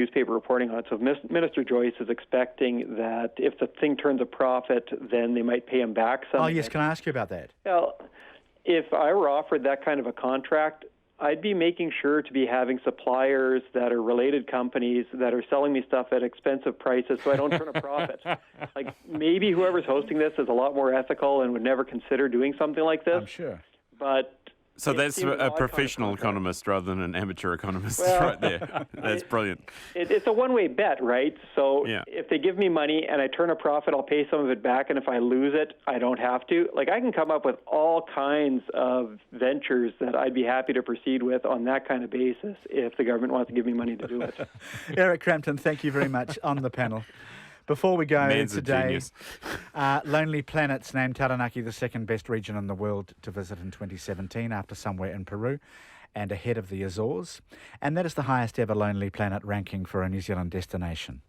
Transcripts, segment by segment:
newspaper reporting on it. So Minister Joyce is expecting that if the thing turns a profit, then they might pay him back some. Oh, yes. Can I ask you about that? Well, if I were offered that kind of a contract, I'd be making sure to be having suppliers that are related companies that are selling me stuff at expensive prices so I don't turn a profit. Like, maybe whoever's hosting this is a lot more ethical and would never consider doing something like this. I'm sure. But so that's a professional economist rather than an amateur economist right there. That's brilliant. It's a one-way bet, right? So yeah. If they give me money and I turn a profit, I'll pay some of it back, and if I lose it, I don't have to. Like, I can come up with all kinds of ventures that I'd be happy to proceed with on that kind of basis if the government wants to give me money to do it. Eric Crampton, thank you very much on the panel. Before we go today, Lonely Planet's named Taranaki the second best region in the world to visit in 2017 after somewhere in Peru and ahead of the Azores. And that is the highest ever Lonely Planet ranking for a New Zealand destination.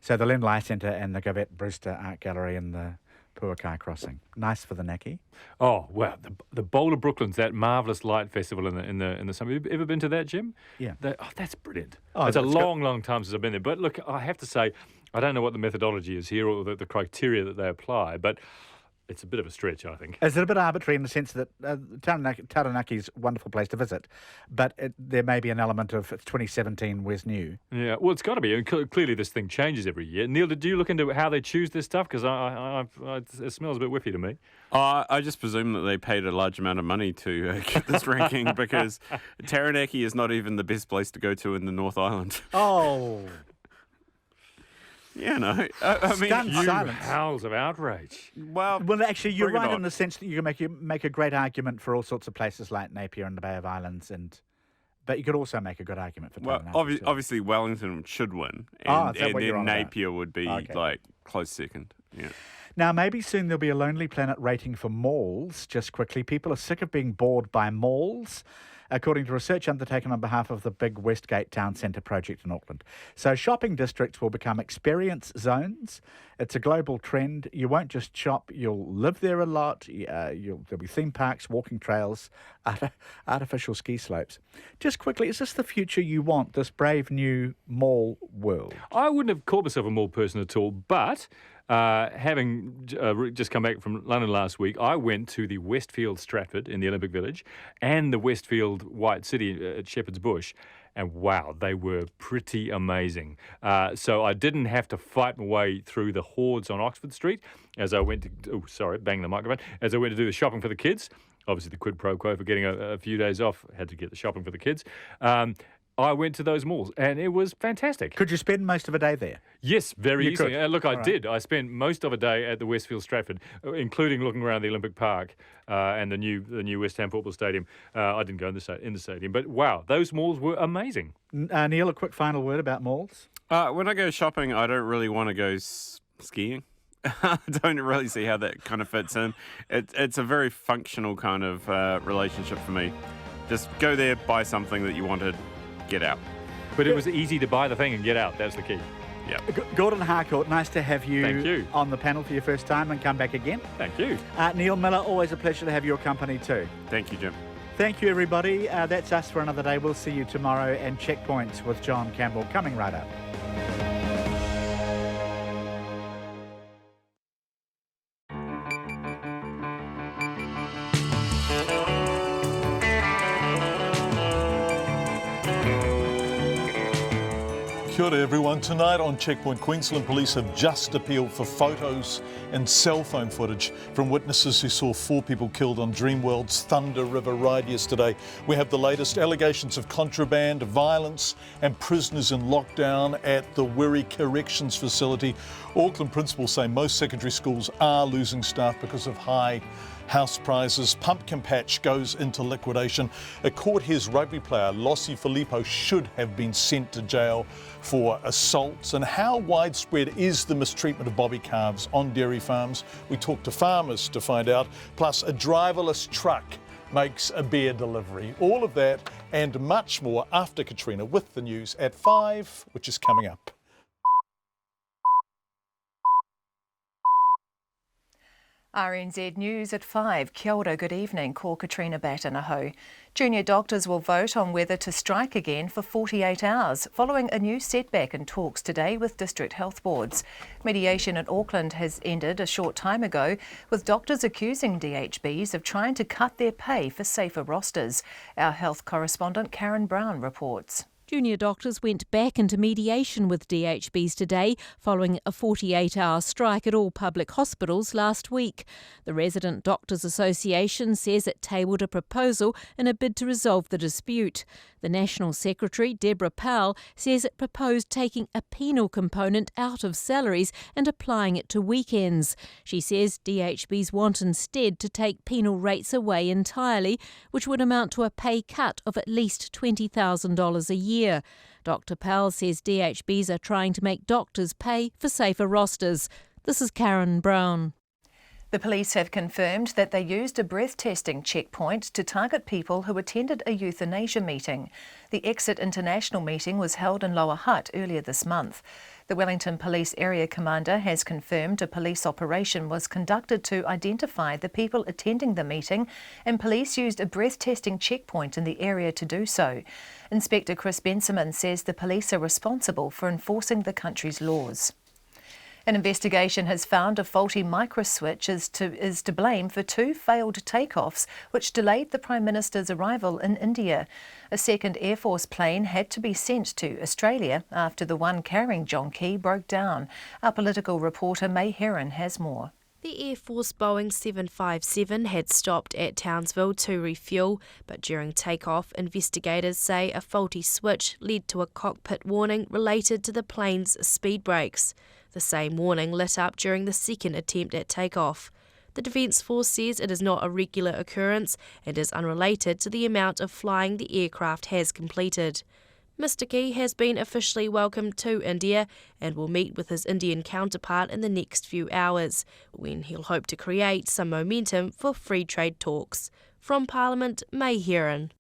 So the Len Lai Centre and the Govette Brewster Art Gallery and the Puakai Crossing. Nice for the Naki. Oh, wow. The Bowl of Brooklyn's, that marvellous light festival in the summer. Have you ever been to that, Jim? Yeah. That's brilliant. Oh, it's a long time since I've been there. But look, I have to say, I don't know what the methodology is here or the criteria that they apply, but it's a bit of a stretch, I think. Is it a bit arbitrary in the sense that Taranaki's a wonderful place to visit, but there may be an element of 2017, where's new? Yeah, well, it's got to be. And clearly this thing changes every year. Neil, did you look into how they choose this stuff? Because it smells a bit whiffy to me. I just presume that they paid a large amount of money to get this ranking because Taranaki is not even the best place to go to in the North Island. Oh. Yeah, no. I mean, silence. Howls of outrage. Well, actually, you're right in the sense that you can make a great argument for all sorts of places like Napier and the Bay of Islands, but you could also make a good argument for Taranaki. Obviously, Wellington should win, and then Napier would be like close second. Yeah. Now, maybe soon there'll be a Lonely Planet rating for malls. Just quickly, people are sick of being bored by malls, according to research undertaken on behalf of the big Westgate Town Centre project in Auckland. So shopping districts will become experience zones. It's a global trend. You won't just shop, you'll live there a lot. There'll be theme parks, walking trails, artificial ski slopes. Just quickly, is this the future you want, this brave new mall world? I wouldn't have called myself a mall person at all, but having just come back from London last week, I went to the Westfield Stratford in the Olympic Village and the Westfield White City at Shepherd's Bush. And wow, they were pretty amazing. So I didn't have to fight my way through the hordes on Oxford Street as I went to, bang the microphone, as I went to do the shopping for the kids. Obviously the quid pro quo for getting a few days off, had to get the shopping for the kids. I went to those malls, and it was fantastic. Could you spend most of a day there? Yes, very easily. Look, I All did. I spent most of a day at the Westfield Stratford, including looking around the Olympic Park and the new West Ham Football Stadium. I didn't go in the stadium, but wow, those malls were amazing. Neil, a quick final word about malls? When I go shopping, I don't really want to go skiing. I don't really see how that kind of fits in. It's a very functional kind of relationship for me. Just go there, buy something that you wanted, get out. But it was easy to buy the thing and get out. That's the key. Yeah. Gordon Harcourt, nice to have Thank you on the panel for your first time and come back again. Thank you. Neil Miller, always a pleasure to have your company too. Thank you, Jim. Thank you, everybody. That's us for another day. We'll see you tomorrow, and Checkpoints with John Campbell coming right up. Kia ora everyone. Tonight on Checkpoint, Queensland Police have just appealed for photos and cell phone footage from witnesses who saw 4 people killed on Dreamworld's Thunder River ride yesterday. We have the latest allegations of contraband, violence and prisoners in lockdown at the Wiri Corrections Facility. Auckland principals say most secondary schools are losing staff because of high house prizes. Pumpkin Patch goes into liquidation. A court hears rugby player Lossie Filippo should have been sent to jail for assaults. And how widespread is the mistreatment of bobby calves on dairy farms? We talk to farmers to find out. Plus, a driverless truck makes a beer delivery. All of that and much more after Katrina with the news at 5, which is coming up. RNZ News at 5. Kia ora, good evening. Ko Katrina Batanaho. Junior doctors will vote on whether to strike again for 48 hours, following a new setback in talks today with district health boards. Mediation in Auckland has ended a short time ago, with doctors accusing DHBs of trying to cut their pay for safer rosters. Our health correspondent Karen Brown reports. Junior doctors went back into mediation with DHBs today following a 48-hour strike at all public hospitals last week. The Resident Doctors Association says it tabled a proposal in a bid to resolve the dispute. The National Secretary, Deborah Powell, says it proposed taking a penal component out of salaries and applying it to weekends. She says DHBs want instead to take penal rates away entirely, which would amount to a pay cut of at least $20,000 a year. Dr Powell says DHBs are trying to make doctors pay for safer rosters. This is Karen Brown. The police have confirmed that they used a breath testing checkpoint to target people who attended a euthanasia meeting. The Exit International meeting was held in Lower Hutt earlier this month. The Wellington Police Area Commander has confirmed a police operation was conducted to identify the people attending the meeting, and police used a breath testing checkpoint in the area to do so. Inspector Chris Bensamin says the police are responsible for enforcing the country's laws. An investigation has found a faulty microswitch is to blame for 2 failed takeoffs which delayed the Prime Minister's arrival in India. A second Air Force plane had to be sent to Australia after the one carrying John Campbell broke down. Our political reporter May Heron has more. The Air Force Boeing 757 had stopped at Townsville to refuel, but during takeoff, investigators say a faulty switch led to a cockpit warning related to the plane's speed brakes. The same warning lit up during the second attempt at takeoff. The Defence Force says it is not a regular occurrence and is unrelated to the amount of flying the aircraft has completed. Mr Key has been officially welcomed to India and will meet with his Indian counterpart in the next few hours, when he'll hope to create some momentum for free trade talks. From Parliament, May Heron.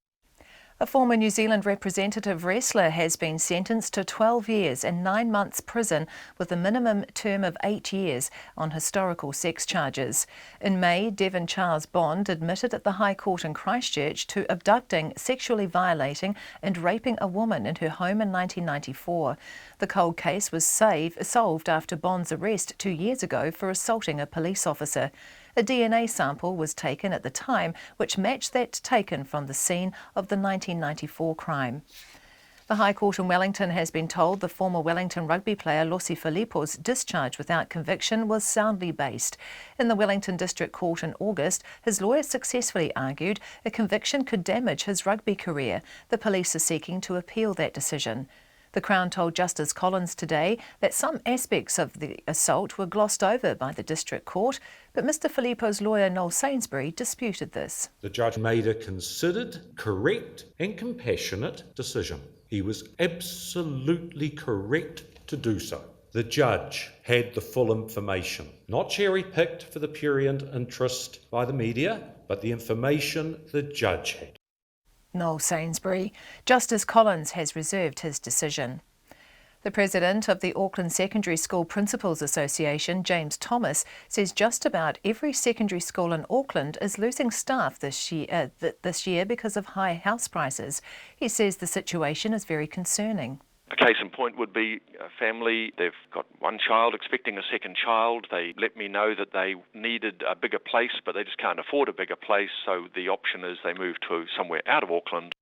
A former New Zealand representative wrestler has been sentenced to 12 years and 9 months prison with a minimum term of 8 years on historical sex charges. In May, Devon Charles Bond admitted at the High Court in Christchurch to abducting, sexually violating and raping a woman in her home in 1994. The cold case was solved after Bond's arrest 2 years ago for assaulting a police officer. A DNA sample was taken at the time, which matched that taken from the scene of the 1994 crime. The High Court in Wellington has been told the former Wellington rugby player Losi Filippo's discharge without conviction was soundly based. In the Wellington District Court in August, his lawyer successfully argued a conviction could damage his rugby career. The police are seeking to appeal that decision. The Crown told Justice Collins today that some aspects of the assault were glossed over by the District Court, but Mr Filippo's lawyer Noel Sainsbury disputed this. The judge made a considered, correct and compassionate decision. He was absolutely correct to do so. The judge had the full information, not cherry-picked for the prurient interest by the media, but the information the judge had. Noel Sainsbury. Justice Collins has reserved his decision. The president of the Auckland Secondary School Principals Association, James Thomas, says just about every secondary school in Auckland is losing staff this year because of high house prices. He says the situation is very concerning. A case in point would be a family. They've got one child expecting a second child. They let me know that they needed a bigger place, but they just can't afford a bigger place, so the option is they move to somewhere out of Auckland.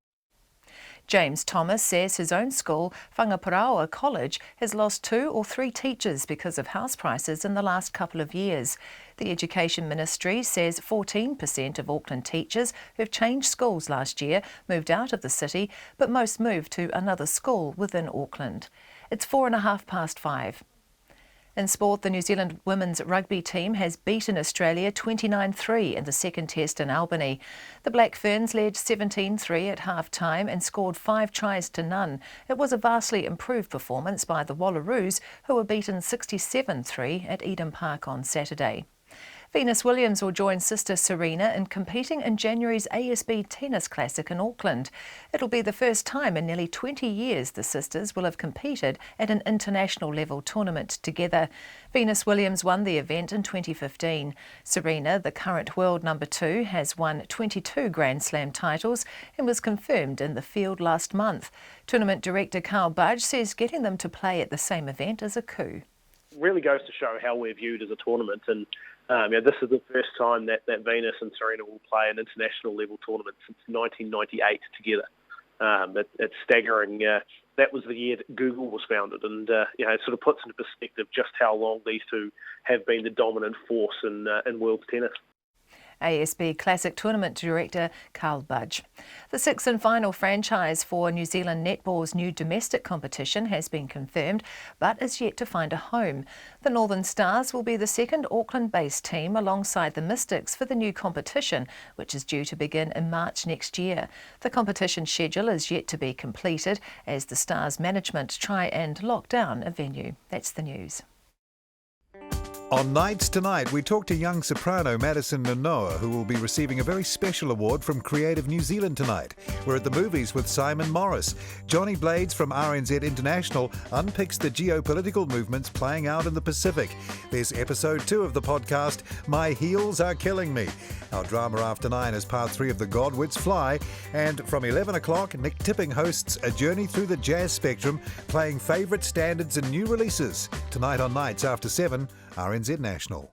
James Thomas says his own school, Whangaparāoa College, has lost 2 or 3 teachers because of house prices in the last couple of years. The Education Ministry says 14% of Auckland teachers who've changed schools last year moved out of the city, but most moved to another school within Auckland. It's 5:04. In sport, the New Zealand women's rugby team has beaten Australia 29-3 in the second test in Albany. The Black Ferns led 17-3 at half-time and scored 5 tries to none. It was a vastly improved performance by the Wallaroos, who were beaten 67-3 at Eden Park on Saturday. Venus Williams will join sister Serena in competing in January's ASB Tennis Classic in Auckland. It'll be the first time in nearly 20 years the sisters will have competed at an international level tournament together. Venus Williams won the event in 2015. Serena, the current world number 2, has won 22 Grand Slam titles and was confirmed in the field last month. Tournament director Carl Budge says getting them to play at the same event is a coup. Really goes to show how we're viewed as a tournament, and this is the first time that Venus and Serena will play an international level tournament since 1998 together. It's staggering. That was the year that Google was founded, and it sort of puts into perspective just how long these two have been the dominant force in world tennis. ASB Classic Tournament Director Carl Budge. The sixth and final franchise for New Zealand netball's new domestic competition has been confirmed, but is yet to find a home. The Northern Stars will be the second Auckland-based team alongside the Mystics for the new competition, which is due to begin in March next year. The competition schedule is yet to be completed as the Stars management try and lock down a venue. That's the news. On Nights Tonight, we talk to young soprano Madison Nonoa, who will be receiving a very special award from Creative New Zealand tonight. We're at the movies with Simon Morris. Johnny Blades from RNZ International unpicks the geopolitical movements playing out in the Pacific. There's episode 2 of the podcast, My Heels Are Killing Me. Our drama after 9 is part 3 of The Godwits Fly. And from 11 o'clock, Nick Tipping hosts a journey through the jazz spectrum, playing favourite standards and new releases. Tonight on Nights after 7, RNZ National.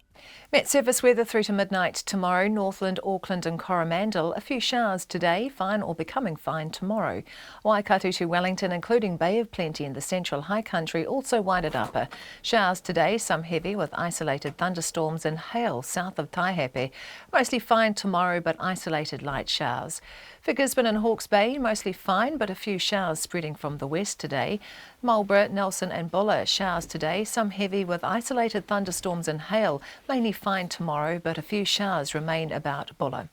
Met surface weather through to midnight tomorrow, Northland, Auckland and Coromandel. A few showers today, fine or becoming fine tomorrow. Waikato to Wellington, including Bay of Plenty in the central high country, also Wairarapa. Showers today, some heavy with isolated thunderstorms and hail south of Taihape. Mostly fine tomorrow, but isolated light showers. For Gisborne and Hawke's Bay, mostly fine, but a few showers spreading from the west today. Marlborough, Nelson and Buller, showers today, some heavy with isolated thunderstorms and hail, mainly fine tomorrow, but a few showers remain about Buller.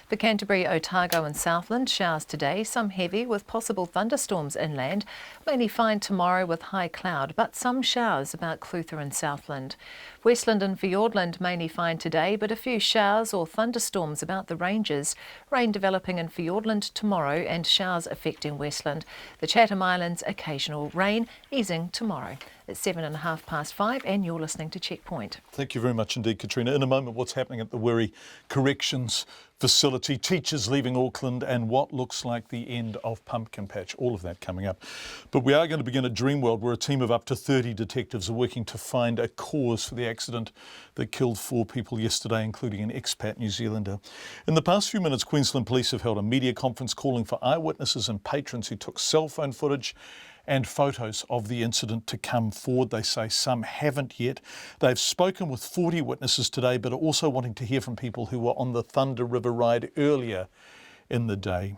For Canterbury, Otago and Southland, showers today, some heavy with possible thunderstorms inland, mainly fine tomorrow with high cloud, but some showers about Clutha and Southland. Westland and Fiordland, mainly fine today, but a few showers or thunderstorms about the ranges. Rain developing in Fiordland tomorrow and showers affecting Westland. The Chatham Islands, occasional rain, easing tomorrow. It's 5:07 and you're listening to Checkpoint. Thank you very much indeed, Katrina. In a moment, what's happening at the Wiri Corrections Facility, teachers leaving Auckland and what looks like the end of Pumpkin Patch. All of that coming up. But we are going to begin at Dreamworld, where a team of up to 30 detectives are working to find a cause for the accident that killed 4 people yesterday, including an expat New Zealander. In the past few minutes, Queensland Police have held a media conference calling for eyewitnesses and patrons who took cell phone footage and photos of the incident to come forward. They say some haven't yet. They've spoken with 40 witnesses today, but are also wanting to hear from people who were on the Thunder River ride earlier in the day.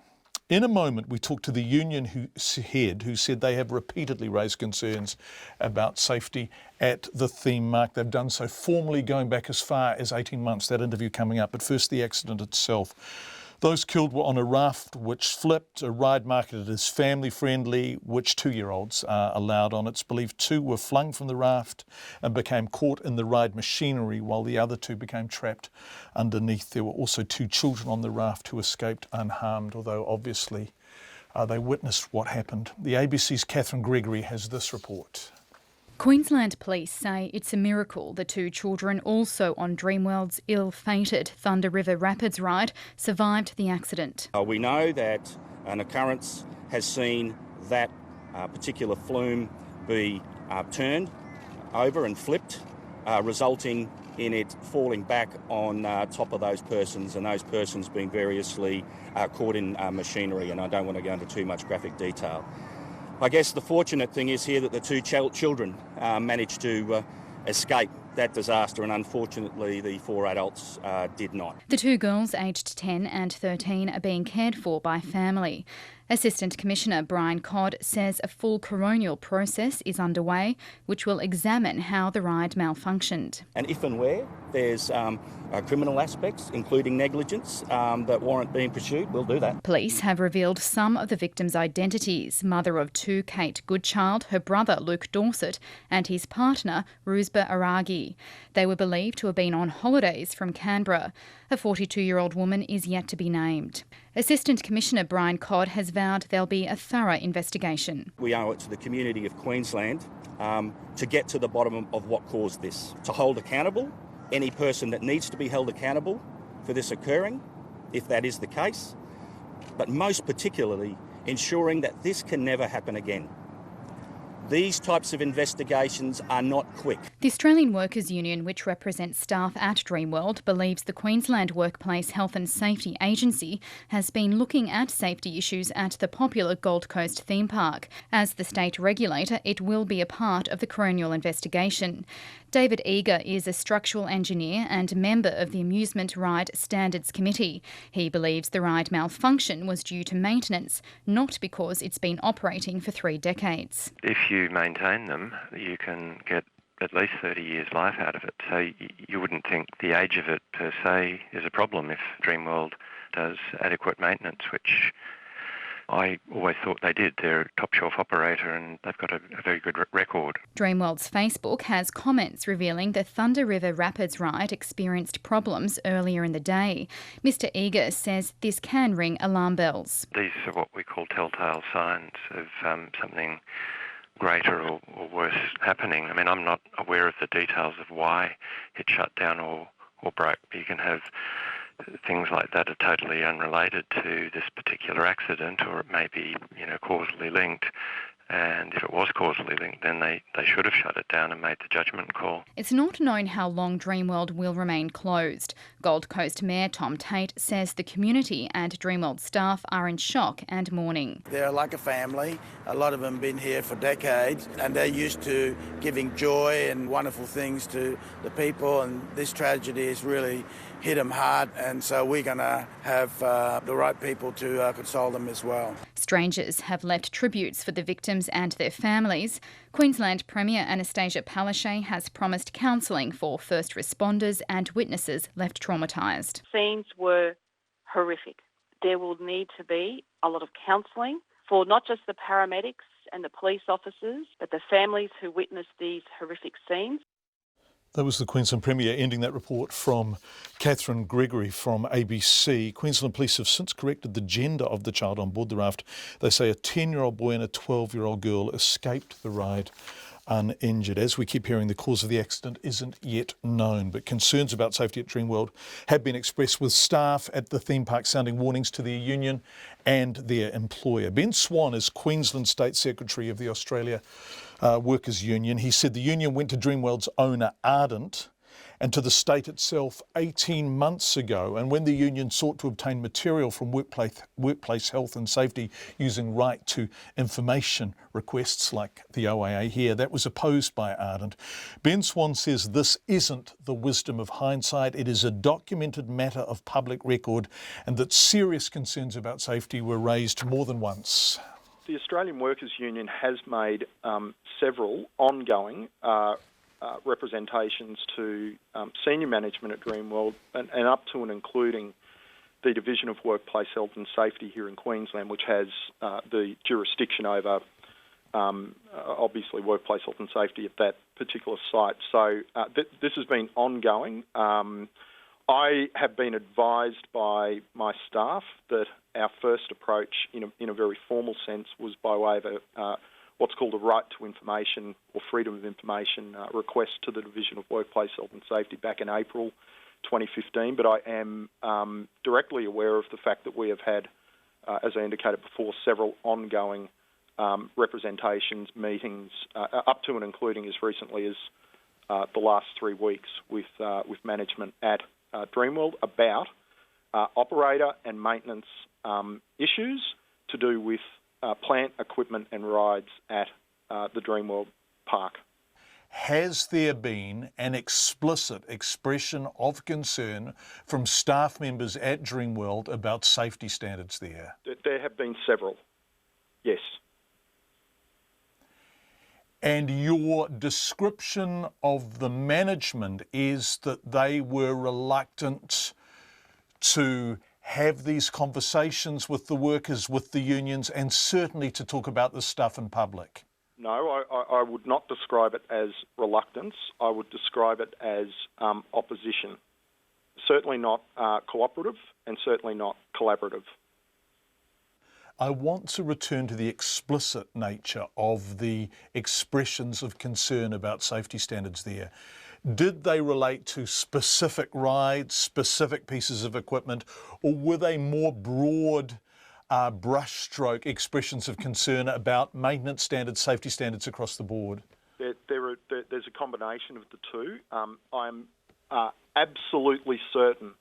In a moment, we talk to the union head who said they have repeatedly raised concerns about safety at the theme park. They've done so formally going back as far as 18 months. That interview coming up. But first, the accident itself. Those killed were on a raft which flipped, a ride marketed as family-friendly, which 2-year-olds are allowed on. It's believed 2 were flung from the raft and became caught in the ride machinery, while the other 2 became trapped underneath. There were also 2 children on the raft who escaped unharmed, although obviously they witnessed what happened. The ABC's Catherine Gregory has this report. Queensland Police say it's a miracle the 2 children also on Dreamworld's ill-fated Thunder River Rapids ride survived the accident. We know that an occurrence has seen that particular flume be turned over and flipped, resulting in it falling back on top of those persons, and those persons being variously caught in machinery, and I don't want to go into too much graphic detail. I guess the fortunate thing is here that the 2 children managed to escape that disaster, and unfortunately the 4 adults did not. The 2 girls aged 10 and 13 are being cared for by family. Assistant Commissioner Brian Codd says a full coronial process is underway, which will examine how the ride malfunctioned. And if and where there's criminal aspects, including negligence, that warrant being pursued, we'll do that. Police have revealed some of the victims' identities: mother of two Kate Goodchild, her brother Luke Dorset, and his partner Rusba Aragi. They were believed to have been on holidays from Canberra. A 42-year-old woman is yet to be named. Assistant Commissioner Brian Codd has vowed there'll be a thorough investigation. We owe it to the community of Queensland to get to the bottom of what caused this, to hold accountable any person that needs to be held accountable for this occurring, if that is the case, but most particularly ensuring that this can never happen again. These types of investigations are not quick. The Australian Workers' Union, which represents staff at Dreamworld, believes the Queensland Workplace Health and Safety Agency has been looking at safety issues at the popular Gold Coast theme park. As the state regulator, it will be a part of the coronial investigation. David Eager is a structural engineer and member of the Amusement Ride Standards Committee. He believes the ride malfunction was due to maintenance, not because it's been operating for 3 decades. If you maintain them, you can get at least 30 years life out of it. So you wouldn't think the age of it per se is a problem if Dreamworld does adequate maintenance, which I always thought they did. They're a top-shelf operator and they've got a very good record. Dreamworld's Facebook has comments revealing the Thunder River Rapids ride experienced problems earlier in the day. Mr Eager says this can ring alarm bells. These are what we call telltale signs of something greater or worse happening. I mean, I'm not aware of the details of why it shut down or broke. You can have things like that are totally unrelated to this particular accident, or it may be, causally linked. And if it was causally linked, then they should have shut it down and made the judgment call. It's not known how long Dreamworld will remain closed. Gold Coast Mayor Tom Tate says the community and Dreamworld staff are in shock and mourning. They're like a family. A lot of them have been here for decades and they're used to giving joy and wonderful things to the people, and this tragedy has really hit them hard, and so we're going to have the right people to console them as well. Strangers have left tributes for the victims and their families. Queensland Premier Anastasia Palaszczuk has promised counselling for first responders and witnesses left traumatised. Scenes were horrific. There will need to be a lot of counselling for not just the paramedics and the police officers, but the families who witnessed these horrific scenes. That was the Queensland Premier ending that report from Catherine Gregory from ABC. Queensland Police have since corrected the gender of the child on board the raft. They say a 10-year-old boy and a 12-year-old girl escaped the ride uninjured. As we keep hearing, the cause of the accident isn't yet known, but concerns about safety at Dreamworld have been expressed, with staff at the theme park sounding warnings to their union and their employer. Ben Swan is Queensland State Secretary of the Australia Workers' Union. He said the union went to Dreamworld's owner, Ardent, and to the state itself 18 months ago. And when the union sought to obtain material from workplace health and safety using right to information requests like the OAA here, that was opposed by Ardent. Ben Swan says this isn't the wisdom of hindsight. It is a documented matter of public record, and that serious concerns about safety were raised more than once. The Australian Workers' Union has made several ongoing representations to senior management at Dreamworld and up to and including the Division of Workplace Health and Safety here in Queensland, which has the jurisdiction over, obviously, workplace health and safety at that particular site. So this has been ongoing. I have been advised by my staff that our first approach, in a very formal sense, was by way of what's called a right to information or freedom of information request to the Division of Workplace Health and Safety back in April 2015. But I am directly aware of the fact that we have had, as I indicated before, several ongoing representations, meetings, up to and including as recently as the last 3 weeks with management at Dreamworld about operator and maintenance issues to do with plant, equipment and rides at the Dreamworld Park. Has there been an explicit expression of concern from staff members at Dreamworld about safety standards there? There have been several. Yes. And your description of the management is that they were reluctant to have these conversations with the workers, with the unions, and certainly to talk about this stuff in public. No, I would not describe it as reluctance. I would describe it as opposition. Certainly not cooperative and certainly not collaborative. I want to return to the explicit nature of the expressions of concern about safety standards there. Did they relate to specific rides, specific pieces of equipment, or were they more broad brushstroke expressions of concern about maintenance standards, safety standards across the board? There's a combination of the two. I'm absolutely certain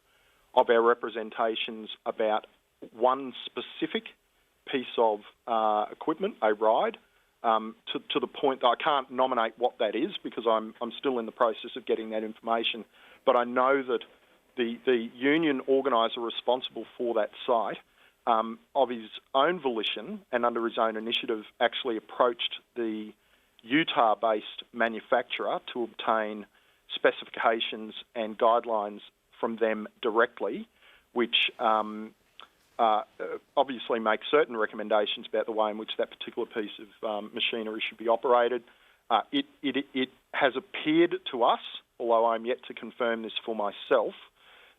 of our representations about one specific piece of equipment, a ride, to the point that I can't nominate what that is because I'm still in the process of getting that information. But I know that the union organiser responsible for that site, of his own volition and under his own initiative, actually approached the Utah-based manufacturer to obtain specifications and guidelines from them directly, which obviously make certain recommendations about the way in which that particular piece of machinery should be operated. It has appeared to us, although I'm yet to confirm this for myself,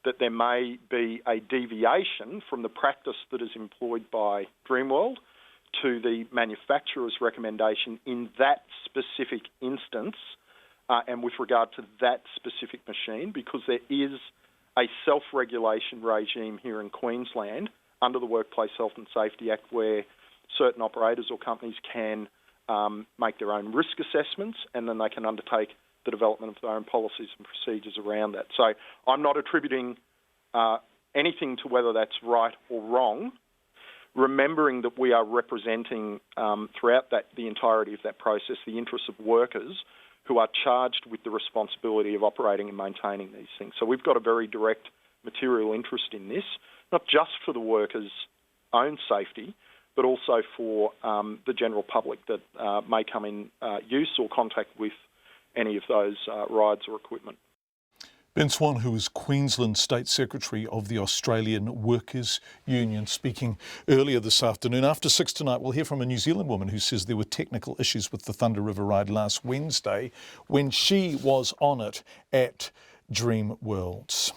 that there may be a deviation from the practice that is employed by Dreamworld to the manufacturer's recommendation in that specific instance and with regard to that specific machine, because there is a self-regulation regime here in Queensland under the Workplace Health and Safety Act where certain operators or companies can make their own risk assessments and then they can undertake the development of their own policies and procedures around that. So I'm not attributing anything to whether that's right or wrong, remembering that we are representing throughout the entirety of that process the interests of workers who are charged with the responsibility of operating and maintaining these things. So we've got a very direct material interest in this, not just for the workers' own safety, but also for the general public that may come in use or contact with any of those rides or equipment. Ben Swan, who is Queensland State Secretary of the Australian Workers' Union, speaking earlier this afternoon. After 6 tonight, we'll hear from a New Zealand woman who says there were technical issues with the Thunder River ride last Wednesday when she was on it at Dreamworld.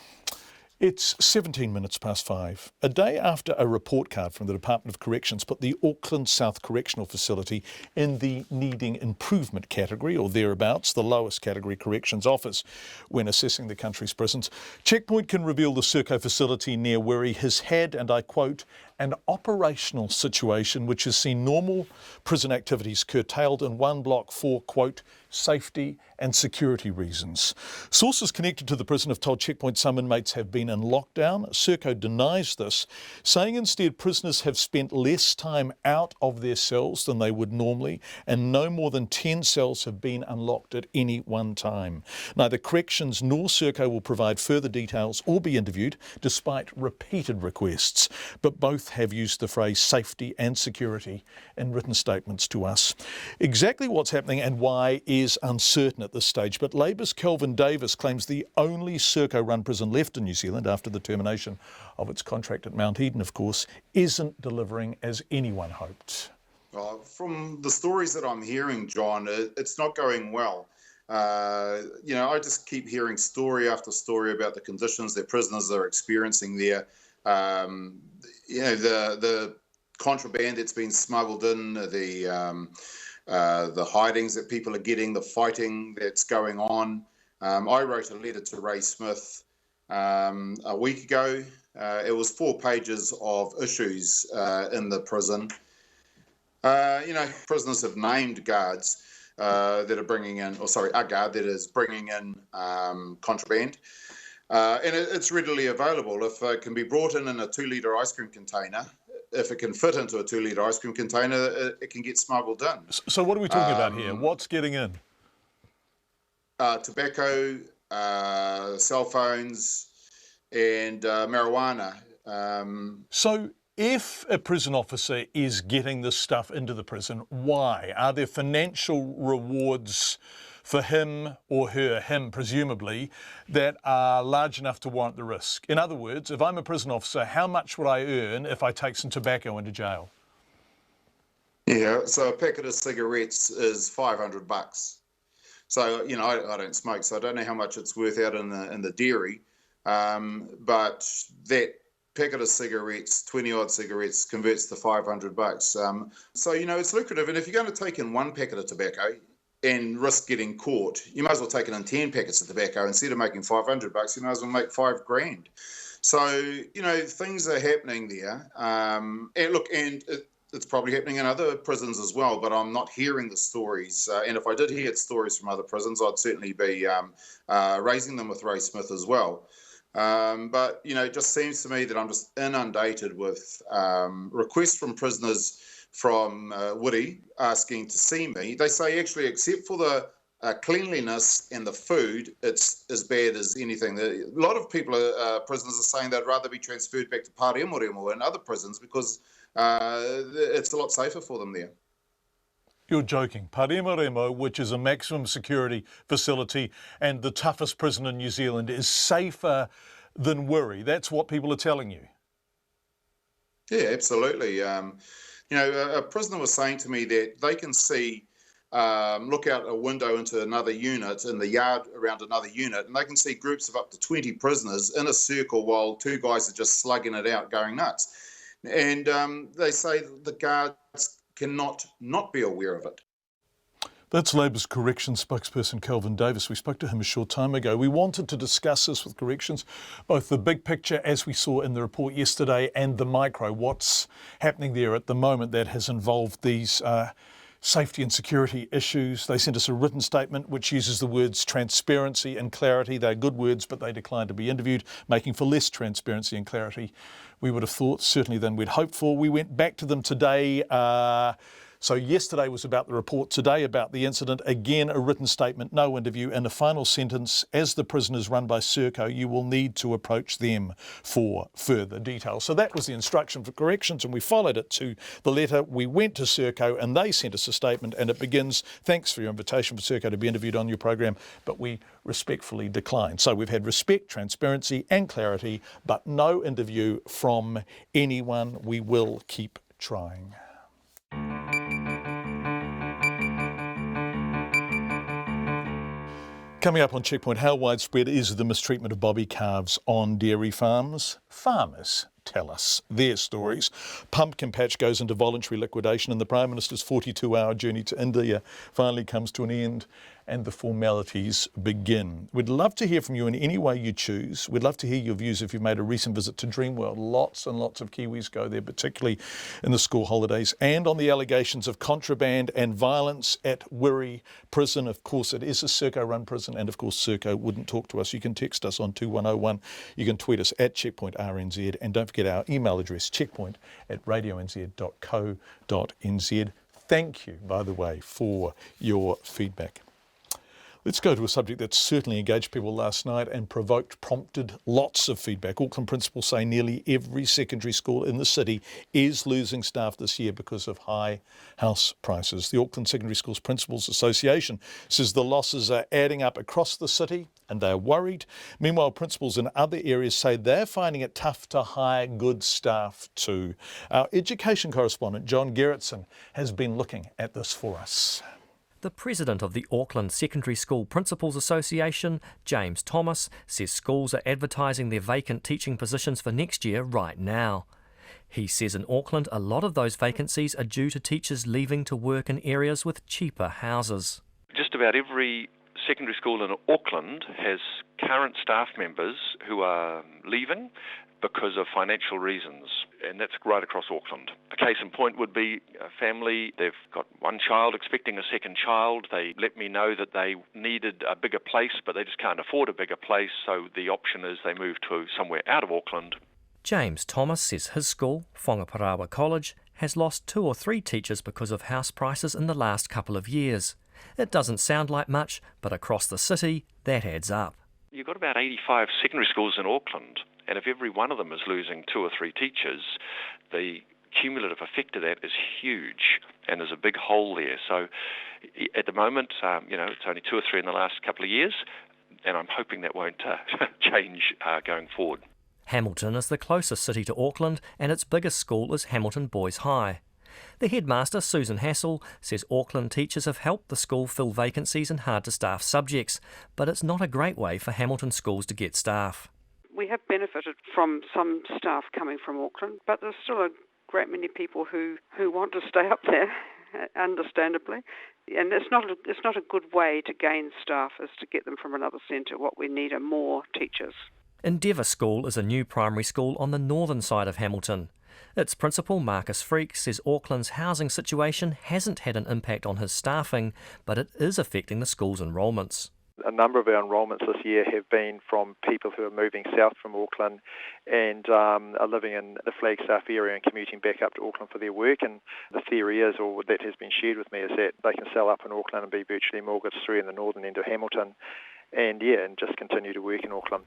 It's 17 minutes past 5. A day after a report card from the Department of Corrections put the Auckland South Correctional Facility in the needing improvement category, or thereabouts, the lowest category corrections offers when assessing the country's prisons, Checkpoint can reveal the Serco facility near Wirrie has had, and I quote, an operational situation which has seen normal prison activities curtailed in one block for, quote, safety and security reasons. Sources connected to the prison have told Checkpoint some inmates have been in lockdown. Serco denies this, saying instead prisoners have spent less time out of their cells than they would normally, and no more than 10 cells have been unlocked at any one time. Neither Corrections nor Serco will provide further details or be interviewed, despite repeated requests, but both have used the phrase safety and security in written statements to us. Exactly what's happening and why is uncertain at this stage, but Labour's Kelvin Davis claims the only Serco-run prison left in New Zealand after the termination of its contract at Mount Eden, of course, isn't delivering as anyone hoped. Well, from the stories that I'm hearing, John, it's not going well. I just keep hearing story after story about the conditions that prisoners are experiencing there. The contraband that's been smuggled in, the hidings that people are getting, the fighting that's going on. I wrote a letter to Ray Smith a week ago. It was 4 pages of issues in the prison. Prisoners have named guards that are bringing in, a guard that is bringing in contraband. And it's readily available. If it can be brought in a 2-litre ice cream container, if it can fit into a 2-litre ice cream container, it can get smuggled in. So what are we talking about here? What's getting in? Tobacco, cell phones, and marijuana. So If a prison officer is getting this stuff into the prison, why? Are there financial rewards for him or her, him presumably, that are large enough to warrant the risk? In other words, if I'm a prison officer, how much would I earn if I take some tobacco into jail? Yeah, so a packet of cigarettes is $500. So, you know, I don't smoke, so I don't know how much it's worth out in the dairy, but that packet of cigarettes, 20-odd cigarettes, converts to $500. So, you know, it's lucrative. And if you're going to take in one packet of tobacco and risk getting caught, you might as well take it in 10 packets of tobacco. Instead of making $500, you might as well make $5,000. So, you know, things are happening there. And look, it's probably happening in other prisons as well, but I'm not hearing the stories. And if I did hear stories from other prisons, I'd certainly be raising them with Ray Smith as well. But, you know, it just seems to me that I'm just inundated with requests from prisoners from Woody asking to see me. They say actually, except for the cleanliness and the food, it's as bad as anything. A lot of people, prisoners, are saying they'd rather be transferred back to Pāremoremo and other prisons because it's a lot safer for them there. You're joking. Pāremoremo, which is a maximum security facility and the toughest prison in New Zealand, is safer than Wiri. That's what people are telling you. Yeah, absolutely. You know, a prisoner was saying to me that they can see, look out a window into another unit in the yard around another unit, and they can see groups of up to 20 prisoners in a circle while two guys are just slugging it out, going nuts. And they say the guards cannot not be aware of it. That's Labour's Corrections spokesperson Kelvin Davis. We spoke to him a short time ago. We wanted to discuss this with Corrections, both the big picture as we saw in the report yesterday and the micro, what's happening there at the moment that has involved these safety and security issues. They sent us a written statement which uses the words transparency and clarity. They're good words, but they declined to be interviewed, making for less transparency and clarity, we would have thought, certainly than we'd hoped for. We went back to them today. So yesterday was about the report, today about the incident. Again, a written statement, no interview, and a final sentence: as the prison is run by Serco, you will need to approach them for further details. So that was the instruction for Corrections, and we followed it to the letter. We went to Serco and they sent us a statement, and it begins: thanks for your invitation for Serco to be interviewed on your program, but we respectfully decline. So we've had respect, transparency and clarity, but no interview from anyone. We will keep trying. Coming up on Checkpoint, how widespread is the mistreatment of bobby calves on dairy farms? Farmers tell us their stories. Pumpkin Patch goes into voluntary liquidation, and the Prime Minister's 42-hour journey to India finally comes to an end, and the formalities begin. We'd love to hear from you in any way you choose. We'd love to hear your views if you've made a recent visit to Dreamworld. Lots and lots of Kiwis go there, particularly in the school holidays, and on the allegations of contraband and violence at Wiri Prison. Of course, it is a Serco-run prison, and of course, Serco wouldn't talk to us. You can text us on 2101. You can tweet us at Checkpoint RNZ, and don't forget our email address, checkpoint@radionz.co.nz. Thank you, by the way, for your feedback. Let's go to a subject that certainly engaged people last night and prompted lots of feedback. Auckland principals say nearly every secondary school in the city is losing staff this year because of high house prices. The Auckland Secondary Schools Principals Association says the losses are adding up across the city and they're worried. Meanwhile, principals in other areas say they're finding it tough to hire good staff too. Our education correspondent, John Gerritsen, has been looking at this for us. The president of the Auckland Secondary School Principals Association, James Thomas, says schools are advertising their vacant teaching positions for next year right now. He says in Auckland a lot of those vacancies are due to teachers leaving to work in areas with cheaper houses. Just about every secondary school in Auckland has current staff members who are leaving because of financial reasons, and that's right across Auckland. A case in point would be a family. They've got one child expecting a second child. They let me know that they needed a bigger place, but they just can't afford a bigger place, so the option is they move to somewhere out of Auckland. James Thomas says his school, Whangaparaoa College, has lost 2 or 3 teachers because of house prices in the last couple of years. It doesn't sound like much, but across the city, that adds up. You've got about 85 secondary schools in Auckland, And if every one of them is losing 2 or 3 teachers, the cumulative effect of that is huge, and there's a big hole there. So at the moment, it's only 2 or 3 in the last couple of years, and I'm hoping that won't change going forward. Hamilton is the closest city to Auckland, and its biggest school is Hamilton Boys High. The headmaster, Susan Hassel, says Auckland teachers have helped the school fill vacancies in hard-to-staff subjects, but it's not a great way for Hamilton schools to get staff. We have benefited from some staff coming from Auckland, but there's still a great many people who want to stay up there, understandably. And it's not a good way to gain staff, is to get them from another centre. What we need are more teachers. Endeavour School is a new primary school on the northern side of Hamilton. Its principal, Marcus Freak, says Auckland's housing situation hasn't had an impact on his staffing, but it is affecting the school's enrolments. A number of our enrolments this year have been from people who are moving south from Auckland and are living in the Flagstaff area and commuting back up to Auckland for their work. And the theory is, or that has been shared with me, is that they can sell up in Auckland and be virtually mortgage-free in the northern end of Hamilton and just continue to work in Auckland.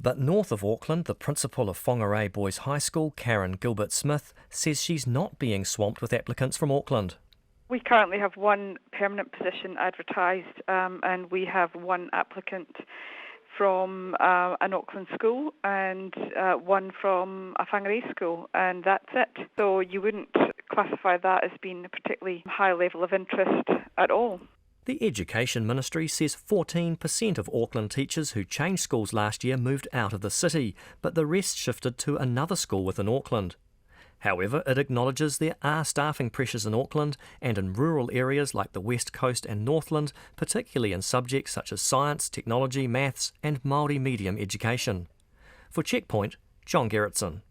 But north of Auckland, the principal of Whangarei Boys High School, Karen Gilbert-Smith, says she's not being swamped with applicants from Auckland. We currently have one permanent position advertised, and we have one applicant from an Auckland school and one from a Whangarei school, and that's it. So you wouldn't classify that as being a particularly high level of interest at all. The Education Ministry says 14% of Auckland teachers who changed schools last year moved out of the city, but the rest shifted to another school within Auckland. However, it acknowledges there are staffing pressures in Auckland and in rural areas like the West Coast and Northland, particularly in subjects such as science, technology, maths and Māori medium education. For Checkpoint, John Gerritsen.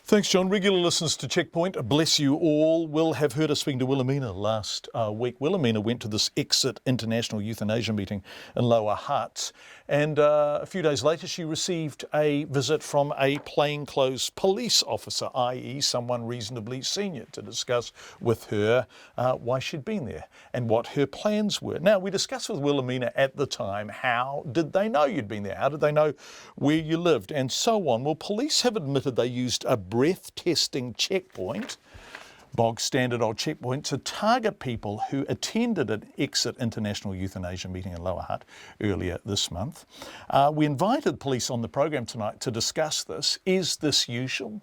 Thanks, John. Regular listeners to Checkpoint, bless you all, will have heard us speaking to Wilhelmina last week. Wilhelmina went to this Exit International Euthanasia meeting in Lower Hutt, and a few days later she received a visit from a plainclothes police officer, i.e. someone reasonably senior, to discuss with her why she'd been there and what her plans were. Now, we discussed with Wilhelmina at the time, how did they know you'd been there? How did they know where you lived? And so on. Well, police have admitted they used a breath testing checkpoint, bog standard old checkpoint, to target people who attended an Exit International Euthanasia meeting in Lower Hutt earlier this month. We invited police on the program tonight to discuss this. Is this usual?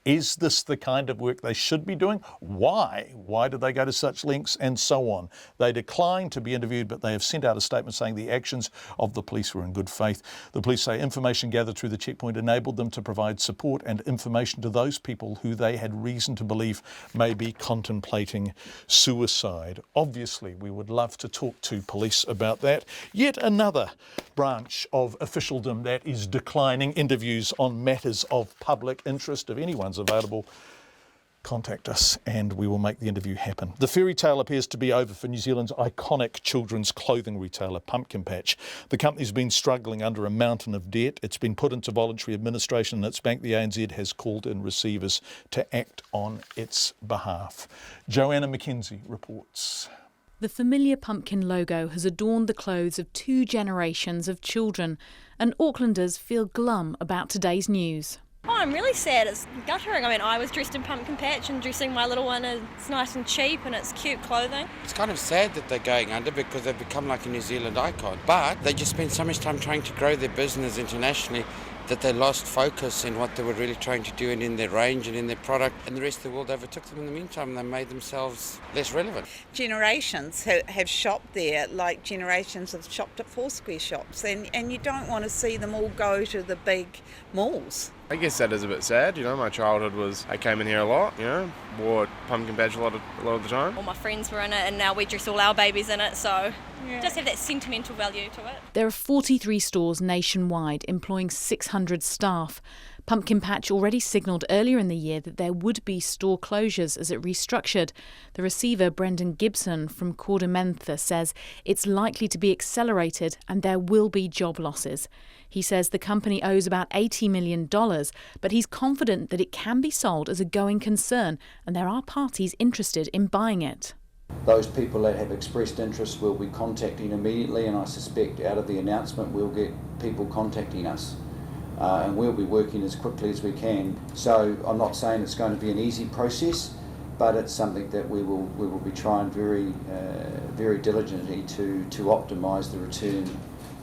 Is this the kind of work they should be doing? Why? Why did they go to such lengths? And so on. They declined to be interviewed, but they have sent out a statement saying the actions of the police were in good faith. The police say information gathered through the checkpoint enabled them to provide support and information to those people who they had reason to believe may be contemplating suicide. Obviously, we would love to talk to police about that. Yet another branch of officialdom that is declining interviews on matters of public interest. If anyone's available, contact us and we will make the interview happen. The fairy tale appears to be over for New Zealand's iconic children's clothing retailer, Pumpkin Patch. The company's been struggling under a mountain of debt. It's been put into voluntary administration and its bank, the ANZ, has called in receivers to act on its behalf. Joanna McKenzie reports. The familiar pumpkin logo has adorned the clothes of 2 generations of children, and Aucklanders feel glum about today's news. Oh, I'm really sad. It's guttering. I mean, I was dressed in pumpkin patch and dressing my little one is nice and cheap and it's cute clothing. It's kind of sad that they're going under because they've become like a New Zealand icon. But they just spent so much time trying to grow their business internationally that they lost focus in what they were really trying to do and in their range and in their product, and the rest of the world overtook them in the meantime. They made themselves less relevant. Generations have shopped there, like generations have shopped at Foursquare shops, and you don't want to see them all go to the big malls. I guess that is a bit sad, my childhood was, I came in here a lot, wore pumpkin patch a lot of the time. All my friends were in it and now we dress all our babies in it, so just have that sentimental value to it. There are 43 stores nationwide employing 600 staff. Pumpkin Patch already signalled earlier in the year that there would be store closures as it restructured. The receiver, Brendan Gibson from Cordamantha, says it's likely to be accelerated and there will be job losses. He says the company owes about $80 million, but he's confident that it can be sold as a going concern and there are parties interested in buying it. Those people that have expressed interest will be contacting immediately, and I suspect out of the announcement we'll get people contacting us. and we'll be working as quickly as we can. So I'm not saying it's going to be an easy process, but it's something that we will be trying very diligently to optimise the return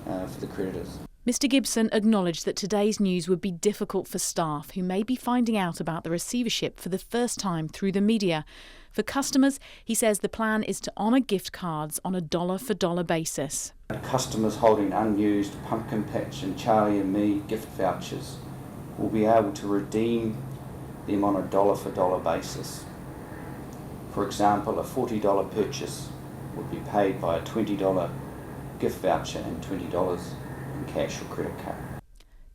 for the creditors. Mr Gibson acknowledged that today's news would be difficult for staff who may be finding out about the receivership for the first time through the media. For customers, he says the plan is to honour gift cards on a dollar-for-dollar basis. Customers holding unused Pumpkin Patch and Charlie and Me gift vouchers will be able to redeem them on a dollar-for-dollar basis. For example, a $40 purchase would be paid by a $20 gift voucher and $20 in cash or credit card.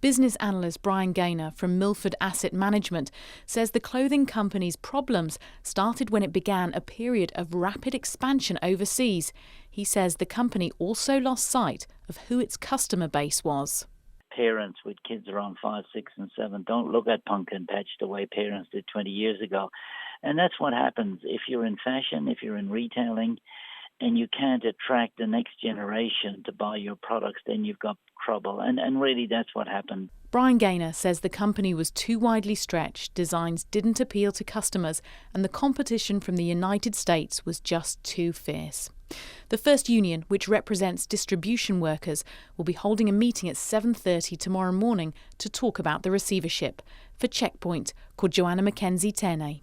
Business analyst Brian Gaynor from Milford Asset Management says the clothing company's problems started when it began a period of rapid expansion overseas. He says the company also lost sight of who its customer base was. Parents with kids around 5, 6 and 7 don't look at Pumpkin Patch the way parents did 20 years ago. And that's what happens if you're in fashion, if you're in retailing, and you can't attract the next generation to buy your products, then you've got trouble. And really that's what happened. Brian Gaynor says the company was too widely stretched, designs didn't appeal to customers, and the competition from the United States was just too fierce. The first union, which represents distribution workers, will be holding a meeting at 7:30 tomorrow morning to talk about the receivership. For Checkpoint, called Joanna Mackenzie-Ternay.